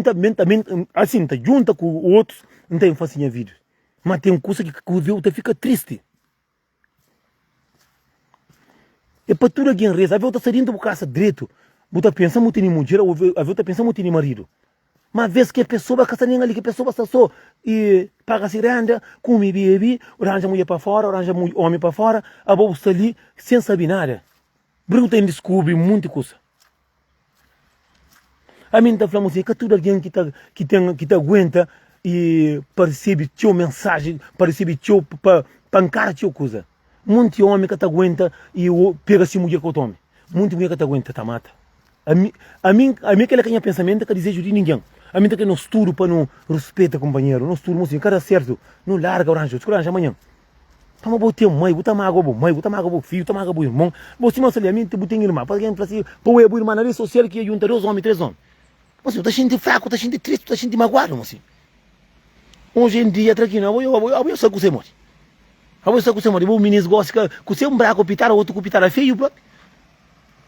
A: assim, está junta com outros, não tem fazia vídeo. Mas tem uma coisa que viu, fica triste. É para tudo alguém reza. A vida está saindo da casa direito. Você pensa muito em mulher, a vida pensa muito em marido. Mas vez que a pessoa que está ali, que a pessoa está só e paga-se renda, come e bebe, arranja mulher para fora, arranja homem para fora, a boa está ali sem saber nada. Bruto descobre muita coisa. A mim está falando assim, que tudo alguém que aguenta e percebe teu mensagem, percebe teu pancar teu coisa. Muito homem que aguenta e pega-se mulher com o homem. Muito mulher que aguenta, tá mata. A mim aquele que tem pensamento que desejo de ninguém. A mim que não estudo para não respeita companheiro, não estudo, assim, cara certo, não larga o rancho, escolha amanhã. Toma botar mãe, botar mágoa bo mãe, botar mágoa bo filho, botar mágoa bo irmão. Você não sabe a mim, te botar irmão, para quem fala assim, pô, é bo irmão na rede social que junta 2 homens, 3 homens. Você tá sentindo fraco, tá sentindo triste, tá sentindo magoado, assim. Hoje em dia, tranquilo, eu sei que você morre. Eu sei que você morre, o menino gosta que você é um braco pitar, o outro pitar é feio, pô.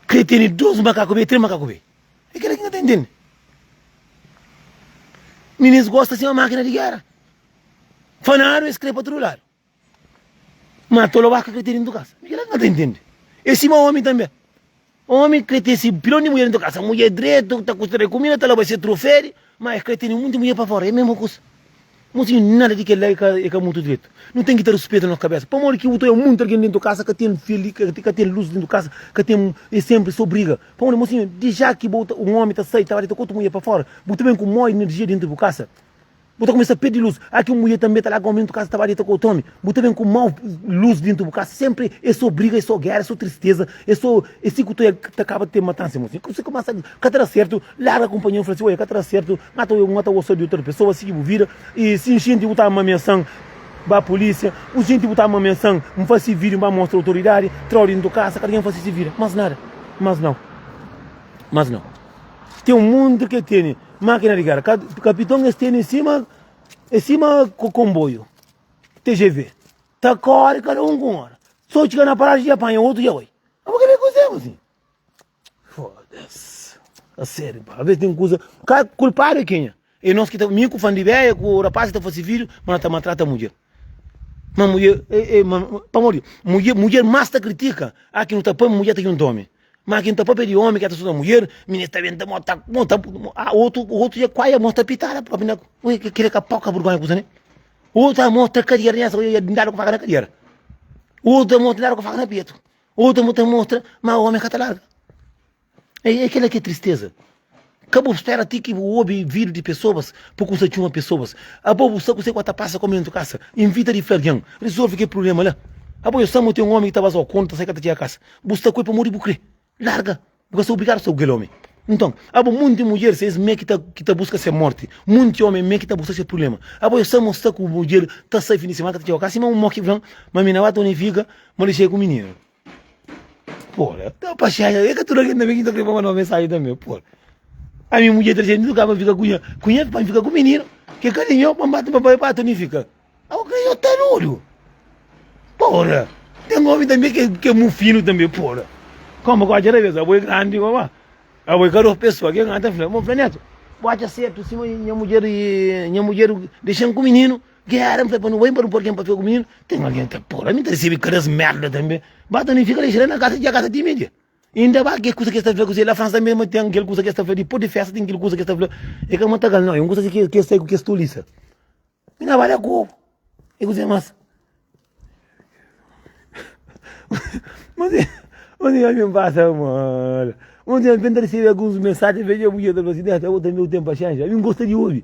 A: Que tem 2 macacos, 3 macacos. É que ele não tá entendendo. Meninos gostam de uma máquina de guerra. Fanaram e escreve para outro lado. Matou o vaca que tem dentro da casa. Mas ele não está entendendo. Esse é um homem também. Homem que tem esse pilão de mulher dentro da casa. Mulher direito, está costurando comida, está lá vai ser troféu, mas que tem muita mulher para fora. É a mesma coisa. Não tem nada de que ele é muito direito. Não tem que ter respeito na cabeça. Para morrer que eu tenho muito alguém dentro da casa que tem filho, que tem luz dentro da casa, que tem sempre só briga. Para morrer, mocinho, de já que um homem está sair, está com outra mulher para fora, você também com maior energia dentro da casa. Você começa a pedir luz. Aqui uma mulher também está lá com o casa, estava ali com o Tommy. Você vem com mal luz dentro do casa. Sempre é só briga, é só guerra, é só tristeza. É só. Esse que você acaba de ter matança. Você começa a. Cada certo, larga a companhia e fala assim: olha, cada certo, mata o osso de outra pessoa, assim, vira. E se enchente botar uma menção, vai a polícia. O gente botar uma menção, não faz se vir, vai mostrar a autoridade, traz dentro do casa, cada um faz se vira. Mas nada. Mas não. Mas não. Tem um mundo que tem máquina de guerra. Capitão está em cima com comboio. TGV. Tá corre, cada um com hora. Só chega na paragem e apanha outro e oi. Mas o que fazemos assim? Foda-se. A sério, pá. Às vezes tem coisa. Culpado é quem é? E nós que estamos com fã de velha, com o rapaz que está fazendo vídeo, mas não maltrata a mulher. Mas mulher mais te critica. Aqui não está põe mulher tem um tome. Mas quem está para pedir homem, que está sendo mulher, menina está vendo, outro já quase mostra pitada, própria, que querer que a pouca vergonha com você, né? Outra mostra carreira, nessa, eu ia dar com faca na carreira. Outra mostra dar com faca na peito. Outra mostra, mas o homem cata larga. É aquela que é tristeza. Acabou espera ti que ouve vídeo de pessoas, porque você tinha uma pessoas. A boa você quando passa comendo em tua casa, invita de fergão, resolve que problema lá. A boa eu samo tem um homem que estava só conta, sai que tinha casa. Busca coisa para morrer bucre. Larga, porque obrigado a ser o homem. Então, há muitas mulheres que tá busca ser morte, muitos homens que tá busca ser problema. Há eu só mostrar que a mulher está saindo fim de semana, tá assim, mas um moque vão, mas minha avó não fica, mas deixei com o menino. Porra, tá pra cheia, é que tu não também que tá gravando uma mensagem também, porra. A minha mulher tá dizendo que ela fica com para ficar com o menino, que carinho, para bater para não fica. Ah, o carinho tá no olho. Porra, tem um homem também que é muito fino também, porra. Como que a vez, a boi grande, como a boi caro pessoa que anda falando, meu neto, pode certo, se minha mulher deixando com o menino, que era para não vai para porque para ficar com o menino, tem alguém que porra, me recebe caras merda também, bata não fica deixando na casa de mídia. Ainda vai que coisa que está fazendo, lá França mesmo tem aquela coisa que está fazendo, depois de festa tem aquela coisa que está fazendo, é que mata não, é uma coisa que está com que estoliça. Ainda vai a cor, é coisa mais. Onde me passa, mano? Onde eu vendo receber algumas mensagens, vejo a mulher da velocidade, eu também o tempo a change. Eu não gosto de ouvir.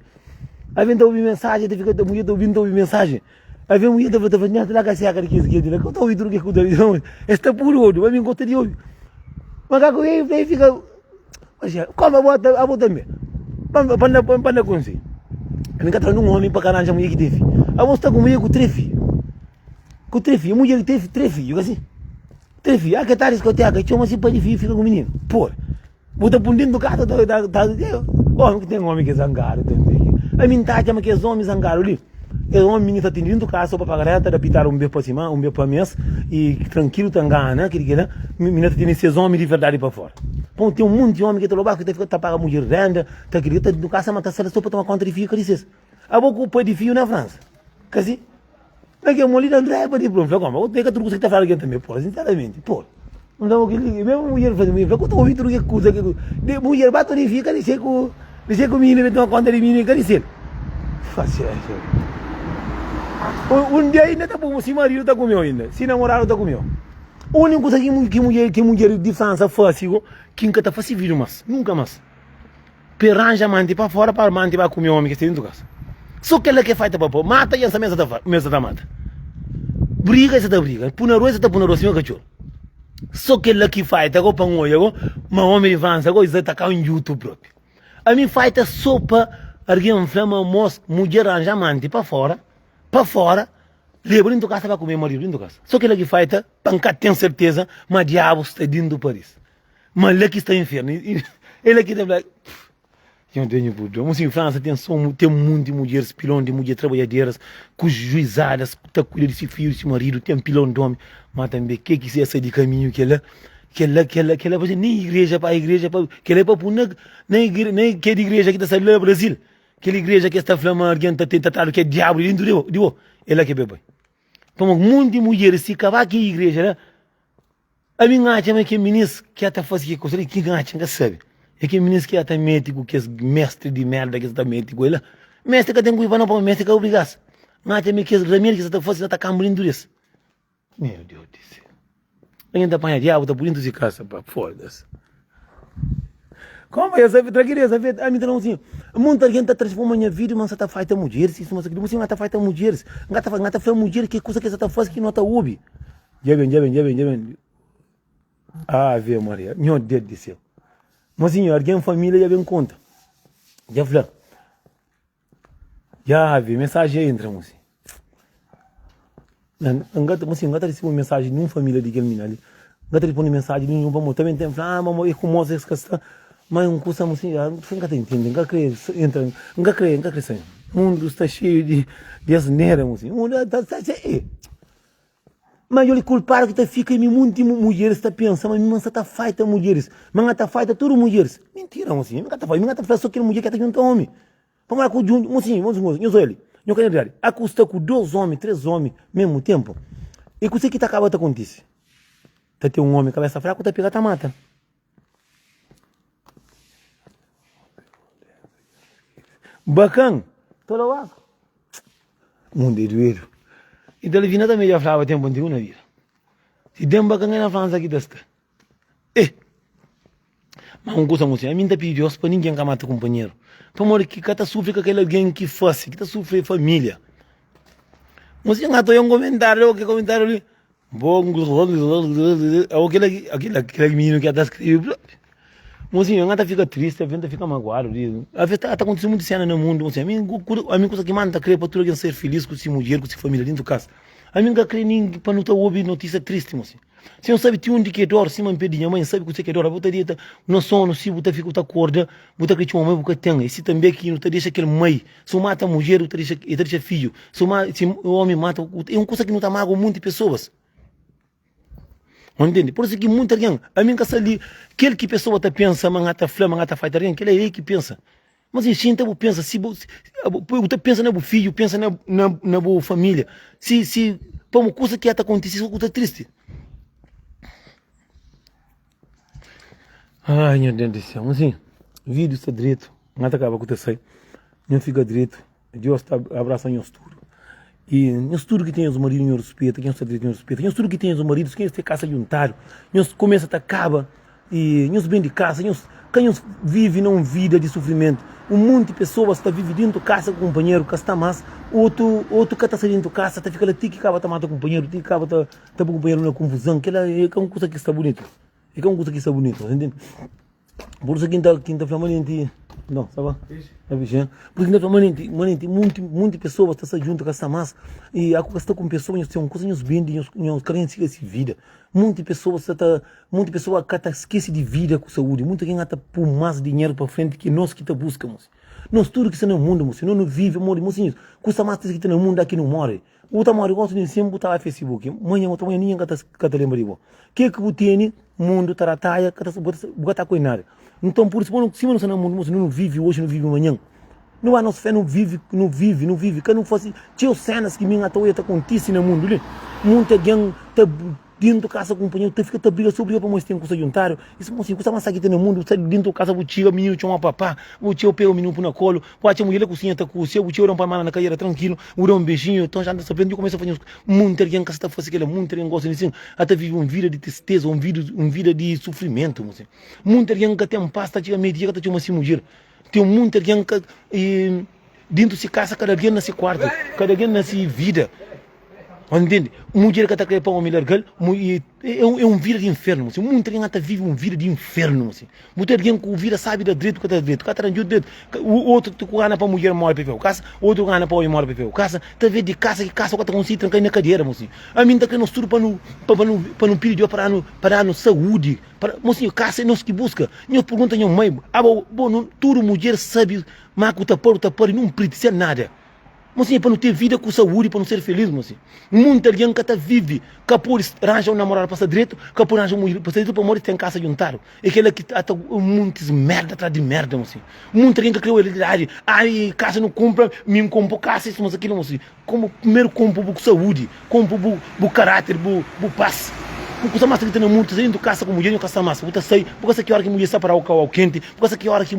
A: Aí vem ouvir mensagem, eu fico a mulher ouvindo mensagem. Aí vem a mulher da velocidade, lá que se agarra que eu estou ouvindo o que eu estou está por olho, eu não gosto de ouvir. Mas como aí fica. Como a boa também? Para conseguir. Eu me catando um homem para caralho, a mulher que teve. A moça está com mulher com 3 filhos. Com 3 filhos, a mulher que teve 3 filhos, assim. 3 filhos, que tá discoteca, tinha uma simples de filho, fica com o menino. Porra, bota por dentro do carro, homem que tem homem que é zangado também. A minha tá chama que é homem zangado ali. É homem menino tá dentro do carro, só para pagar, tá pitar um beijo para cima, um beijo para mês, e tranquilo, tá engana, que menina tá tendo esses homens de verdade para fora. Bom, tem um monte de homem que tá lá que tá paga mulher renda, tá querendo, tá no carro, mas tá só para tomar conta de filho, que disse. A boca o pai de filho na França. Quer daqui a mulher André para ir para como? Eu tenho que tudo que está falando também, pô, sinceramente, pô. Não dá o que mesmo mulher faz mulher, quando eu ouvi tudo que coisa que mulher bate e fica, deixei com o menino, toma conta de menino, que dizer. Fácil. Um dia ainda tá bom, se marido tá comeu ainda, se namorado tá comeu. A única coisa que mulher de França faz, que nunca tá fazendo vídeo mais, nunca mais. Peranja mante para fora para mante para comer homem que está dentro da casa. Só que ela que faz para pôr, mata e essa mesa da mata. Briga essa da briga, punarou essa da punarou, senhor cachorro. Só que ela que faz, agora para um olho, mas homem avança, agora isso está cá em YouTube próprio. A mim faz só para alguém flama mulher arranjamante para fora, leva dentro da casa para comer marido dentro da casa. Só que ela que faz, panca tem certeza, mas diabo está dentro do Paris. Mas ela que está em inferno, ele que está eu não tenho pudor. Mas em França tem um monte de mulheres, pilão de mulheres trabalhadoras, juizadas, que estão cuidando desse filho, desse marido, tem pilão de homem. Mas também, que é essa de caminho que ela nem igreja para que ela é para nem que é de igreja que está saindo lá no Brasil, aquela igreja que está falando que está tentando que é diabo dentro de você, ela que é bebê. Como um monte de mulheres se acabar aqui a igreja, né? A minha acha que ministro que está fazendo coisa, que acha que sabe. É que ministro que é médico, que é mestre de merda, que está médico, ele mestre que tem que ir para não mestre que é obrigado. Mas também que é remédio que está fazendo, está cambrindo isso. Meu Deus do céu. Ainda apanha diabo, está bonito de casa, pá, foda-se. Como é essa traqueira, essa vida? A mim não assim. Muita gente transforma a minha vida, mas está feita mulheres, isso mas aquilo, você está feita mulheres. Ngata feita mulher, que coisa que você está fazendo que não está ouve. Já bem. Ave Maria, meu Deus do céu. Mas senhor, alguém família já vem conta. Já falou. Já vi, mensagem entra, moço. Ngata recebe uma mensagem de uma família de aquele menino ali. Ngata responde mensagem de um vamos também tem, mamãe, é como você está. Mas um curso assim, você nunca entende, nunca crê, entra, nunca crê, o mundo está cheio de asneira, moço. O mundo está cheio. Mas eu lhe culpar que fica em muitas mulheres está pensando, mas você está feita mulheres, mas está feita tudo mulheres. Mentira, moço, não está feita só aquela mulher que está junto a homem. Vamos lá com o junto, moço, eu sou ele. Eu quero dizer, a custa com 2 homens, 3 homens, mesmo tempo. E com isso que acaba de acontecer. Tá ter um homem cabeça fraca, tá pegando, tá mata. Bacana, todo lá. Mundo é doeiro. E da Levina também já falava tempo antigo na vida. Se dem bacana na França aqui desta. Mas uma coisa assim, a mim tá pedindo para ninguém que mata companheiro. Para morrer que está sofrendo com aquele alguém que faz, que está sofrendo família. Mas se não tem um comentário, que comentário ali. Bom, aquele menino que está escrevendo. Mas assim, a fica triste, a venda fica magoado. A venda está acontecendo muito cena no mundo. Assim, a mim coisa que manda crer para todo alguém ser feliz com sua mulher, com sua família dentro do casa. A mim nunca creio ninguém para não estar ouvindo notícia triste, assim. Se não sabe tem um indicador, se uma pedinha mãe sabe que você quer orar, você dieta no sono, se você fica acorda, você acredita uma mãe que tem, e se também que não te deixa aquele mãe, se mata a mulher, você deixa filho, se o homem mata, é uma coisa que não está mago muitas pessoas. Entende? Por isso que muita gente, a mim que ali, aquele que pessoa está pensa, mangata flama, mangata faz alguém, aquele é ele que pensa. Mas em gente pensa, se você pensa na filho, pensa na boa família, se para uma coisa que está acontecendo, você está triste. Ai, meu Deus do céu, assim, vídeo está direito, nada acaba acontecendo, não fica direito, Deus está abraçando os tudo. E nós tudo que tem os maridos em respeito, quem está direito em respeito, nós tudo que tem os maridos, quem está casa juntário, nós começa a acaba, e nós bem de casa, quem nós vive não vida de sofrimento. Um monte de pessoas está vivendo dentro de casa com o companheiro, que está mais, outro que está saindo de casa, está ficando aqui que acaba de matar o companheiro, que acaba de o companheiro na confusão, que é uma coisa que está bonito. É uma coisa que está bonita, entende? Por isso quem está permanente, não, sabe? Porque quem está permanente, muitas pessoas estão junto com essa massa e a coisa com pessoas, tem uma coisa nos bem, nos querem seguir essa vida. Muitas pessoas que esquecem de vida com saúde, muita gente está por mais dinheiro para frente que nós que buscamos. Nós tudo que está no mundo, não vive, morre, mocinhos. Custa mais que está no mundo aqui não morre. O tamanho gosto de sempre botar no Facebook. Manhã ninguém cata lembra de você. Que você tem, mundo tarataia, bota com nada. Então por isso, se não está no mundo, não vive hoje, não vive amanhã. Não há nossa fé, não vive. Que não fosse, tinha cenas que minha atoia está acontecendo no mundo, né? Muita gente está dentro da casa com o companheiro, fica a briga sobre para mostrar que você juntário. Isso assim, você mais aqui no mundo, você dentro da casa, você o menino tinha uma papá, você pega o menino para na colo, pode a mulher cozinha tá com você não para mal na cadeira tranquilo, dá um beijinho, então já anda sabendo, eu começo a fazer muita gente que está fazendo aquela, muita gente gosta disso, até vive uma vida de tristeza, uma vida de sofrimento, assim. Muita gente que tem um pasta, tinha meio dia que uma mulher, tem muita gente que dentro de casa, cada dia nesse quarto, cada dia nessa vida. Entende? Mulher que está querendo para uma mulher é um vida de inferno. Assim. Muita gente vive uma vida de inferno. Assim. Muita gente que vira sabe da direito que está direito. Que está direito. O outro que gana para a mulher mora para ver o casa, outro gana para o homem mora para ver o casa. Está vendo de casa que casa que está conseguindo trancar na cadeira. Assim. A mim está querendo estudo para não pedir para a saúde. Assim, casa é nós que busca. Eu pergunto a minha mãe, tudo mulher sabe, mas o tapor e não precisa nada. Mas assim, para não ter vida com saúde, para não ser feliz, mas assim. Muita gente que está vive, que por arranja um namorado para ser direito, que por arranja uma mulher para ser direito, para morrer tem casa juntar. É aquele que está muitas merda atrás de merda, mas assim. Muita gente que criou a realidade, casa não compra, me compra casa, isso, mas aquilo, mas assim. Como primeiro compra com saúde, compra com caráter, com paz. Porque você mais que tem no mundo, dentro de casa com mulher, não casa mais. Você sai, porque essa que hora que a mulher está para o quente, porque essa que hora que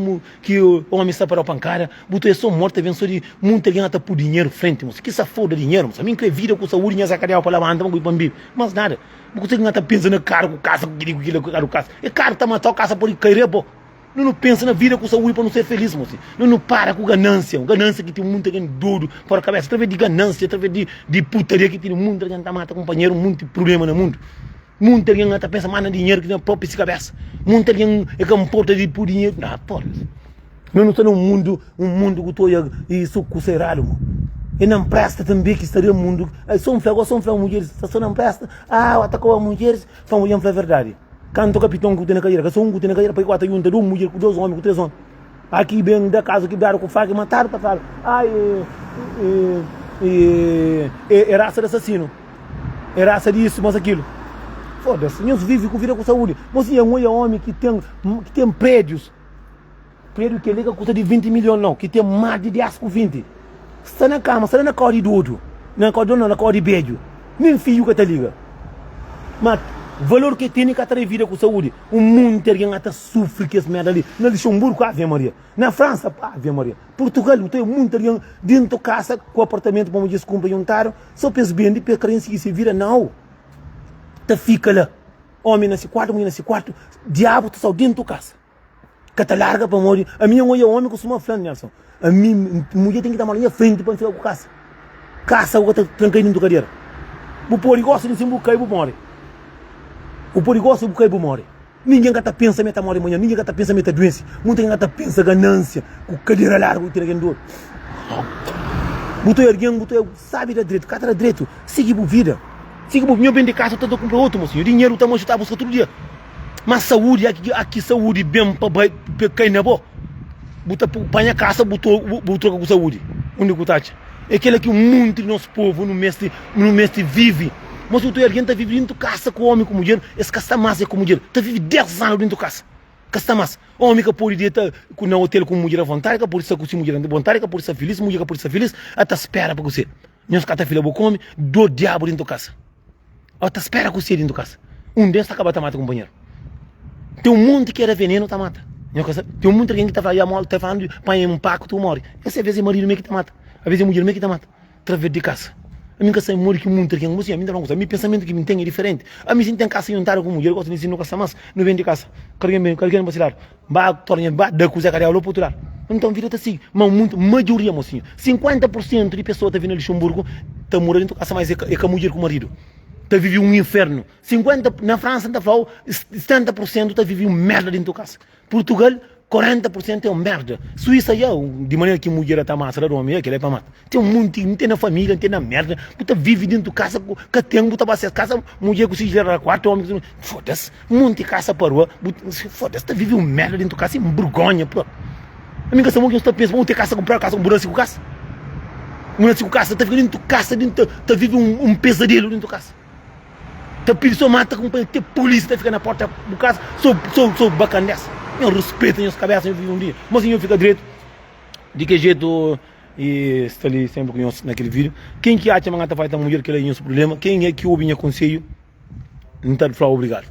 A: o homem está para o pancada, você é só morto, vem só de muita gente está por dinheiro frente, mas que essa foda dinheiro, mas a mim que vida com saúde, minha sacaria para lá, anda, mas nada. Porque você não está pensando caro com casa, com aquilo, caro casa. É caro, está matando a casa por cair, pô. Não pensa na vida com saúde para não ser feliz, moço. Não para com ganância. Ganância que tem muito alguém duro para a cabeça. Através de ganância, através de putaria que tem no mundo. A gente mata companheiro, muito problema no mundo. Muita gente até pensa mais no dinheiro que tem a própria cabeça. Muita gente é que importa de por dinheiro. Não, porra. Nós não estamos num mundo que estou isso considerado. E não presta também que estaria no mundo. São mulheres, só não presta. Atacou as mulheres, são mulheres, é verdade. Canto capitão que tem na carreira, que sou um que tem na carreira, para 4 juntas, 2 mulheres, com 2 homens, com 3 homens. Aqui bem da casa que deram com faca e mataram, tá falando. É raça de assassino. É raça disso, mas aquilo. Foda-se, nós vivemos com vida com saúde. Mas é um homem que tem prédios. Prédio que liga custa de 20 milhões, não, que tem mais de 10 com 20. Está na cama, está na cor de dodo. Na cor de beijo. Nem filho que te liga. Mas o valor que tem que ter vida com saúde. O mundo inteiro até sofre com essa merda ali. Na Luxemburgo, Ave Maria. Na França, Ave Maria. Portugal, o mundo inteiro dentro de casa, com o apartamento, como diz, compra um taro. Só pensa bem, de creença que se vira, não. Tá fica lá. Homem nesse quarto, mulher nesse quarto. Diabo, tá só dentro de casa. Que tá larga para morrer. A minha mulher, homem, costuma falar, Nelson. A minha mulher tem que dar uma linha frente para ficar com casa. Casa, o que tá trancado dentro da cadeira. O perigoso de se bucar e morre. O perigoso bucar e morre. Ninguém que pensa meta morre amanhã, ninguém que pensa meta doença. Muita gente que pensa ganância, com cadeira larga, tem alguém dor. Botou alguém, sabe da direito, cata da direito, siga a vida. Siga o meu bem de casa, eu estou comprando outro, mocinho. O dinheiro está a buscar todo dia. Mas saúde, aqui saúde bem para cair na boa. Bota para a casa, botou com saúde. Onde que está? É aquele que muito do nosso povo no mês vive. Mas o teu alguém está vivendo dentro de casa com homem, com mulher. Esse casa massa é com mulher. Está vivendo 10 anos dentro de casa. Casa massa. Homem que pode estar no hotel com mulher à vontade, que pode estar com mulher à vontade, que pode estar feliz, mulher que pode estar feliz. Até espera para você. Nós que está filha boa come, do diabo dentro de casa. Até espera com você dentro de casa. Um desses acaba de matar o companheiro. Tem um monte que era veneno, tá mata. Tem um monte de gente que está falando de pai um paco, tu morre. Essa vez é marido meio que te mata. Às vezes é mulher meio que te mata. Através de casa. A minha casa morre que muito que a mim não meu pensamento que me tem é diferente. A mim se tem casa e um taro com mulher, gosto de ensinar casa mas não vem de casa. Alguém vacilar. Vai tornar da coisa que é popular. Então vira assim, mas muito maioria mocinho. 50% de pessoas que vivem no Luxemburgo estão morando em casa, mas é com a mulher com o marido. Está vivendo um inferno. 50% na França está falando 70% está vivendo merda dentro de casa. Portugal 40% é uma merda. Suíça já, de maneira que a mulher está massa, o homem é que ele é para matar. Tem um monte, não tem na família, não tem na merda. Puta vive dentro de casa, que tem, puta para casa, mulher com 4 homens. Foda-se, um monte de casa para rua. Foda-se, está vivendo merda dentro de casa, é uma vergonha, pô. A minha casa, mulher está pensando, vamos ter casa, comprar casa, um buraco com casa. Um buraco com casa, está vivendo dentro de casa, está vivendo um pesadelo dentro de casa. Tá pedindo só mata com tem polícia, tá ficando na porta do casa, sou bacana dessa. Eu respeito as minhas cabeças, eu vivo um dia. Mas eu fico direito. De que jeito, e está ali sempre com naquele vídeo. Quem que acha que vai ter mulher que ela tem esse problema, quem é que ouve meu conselho, não está de falar obrigado.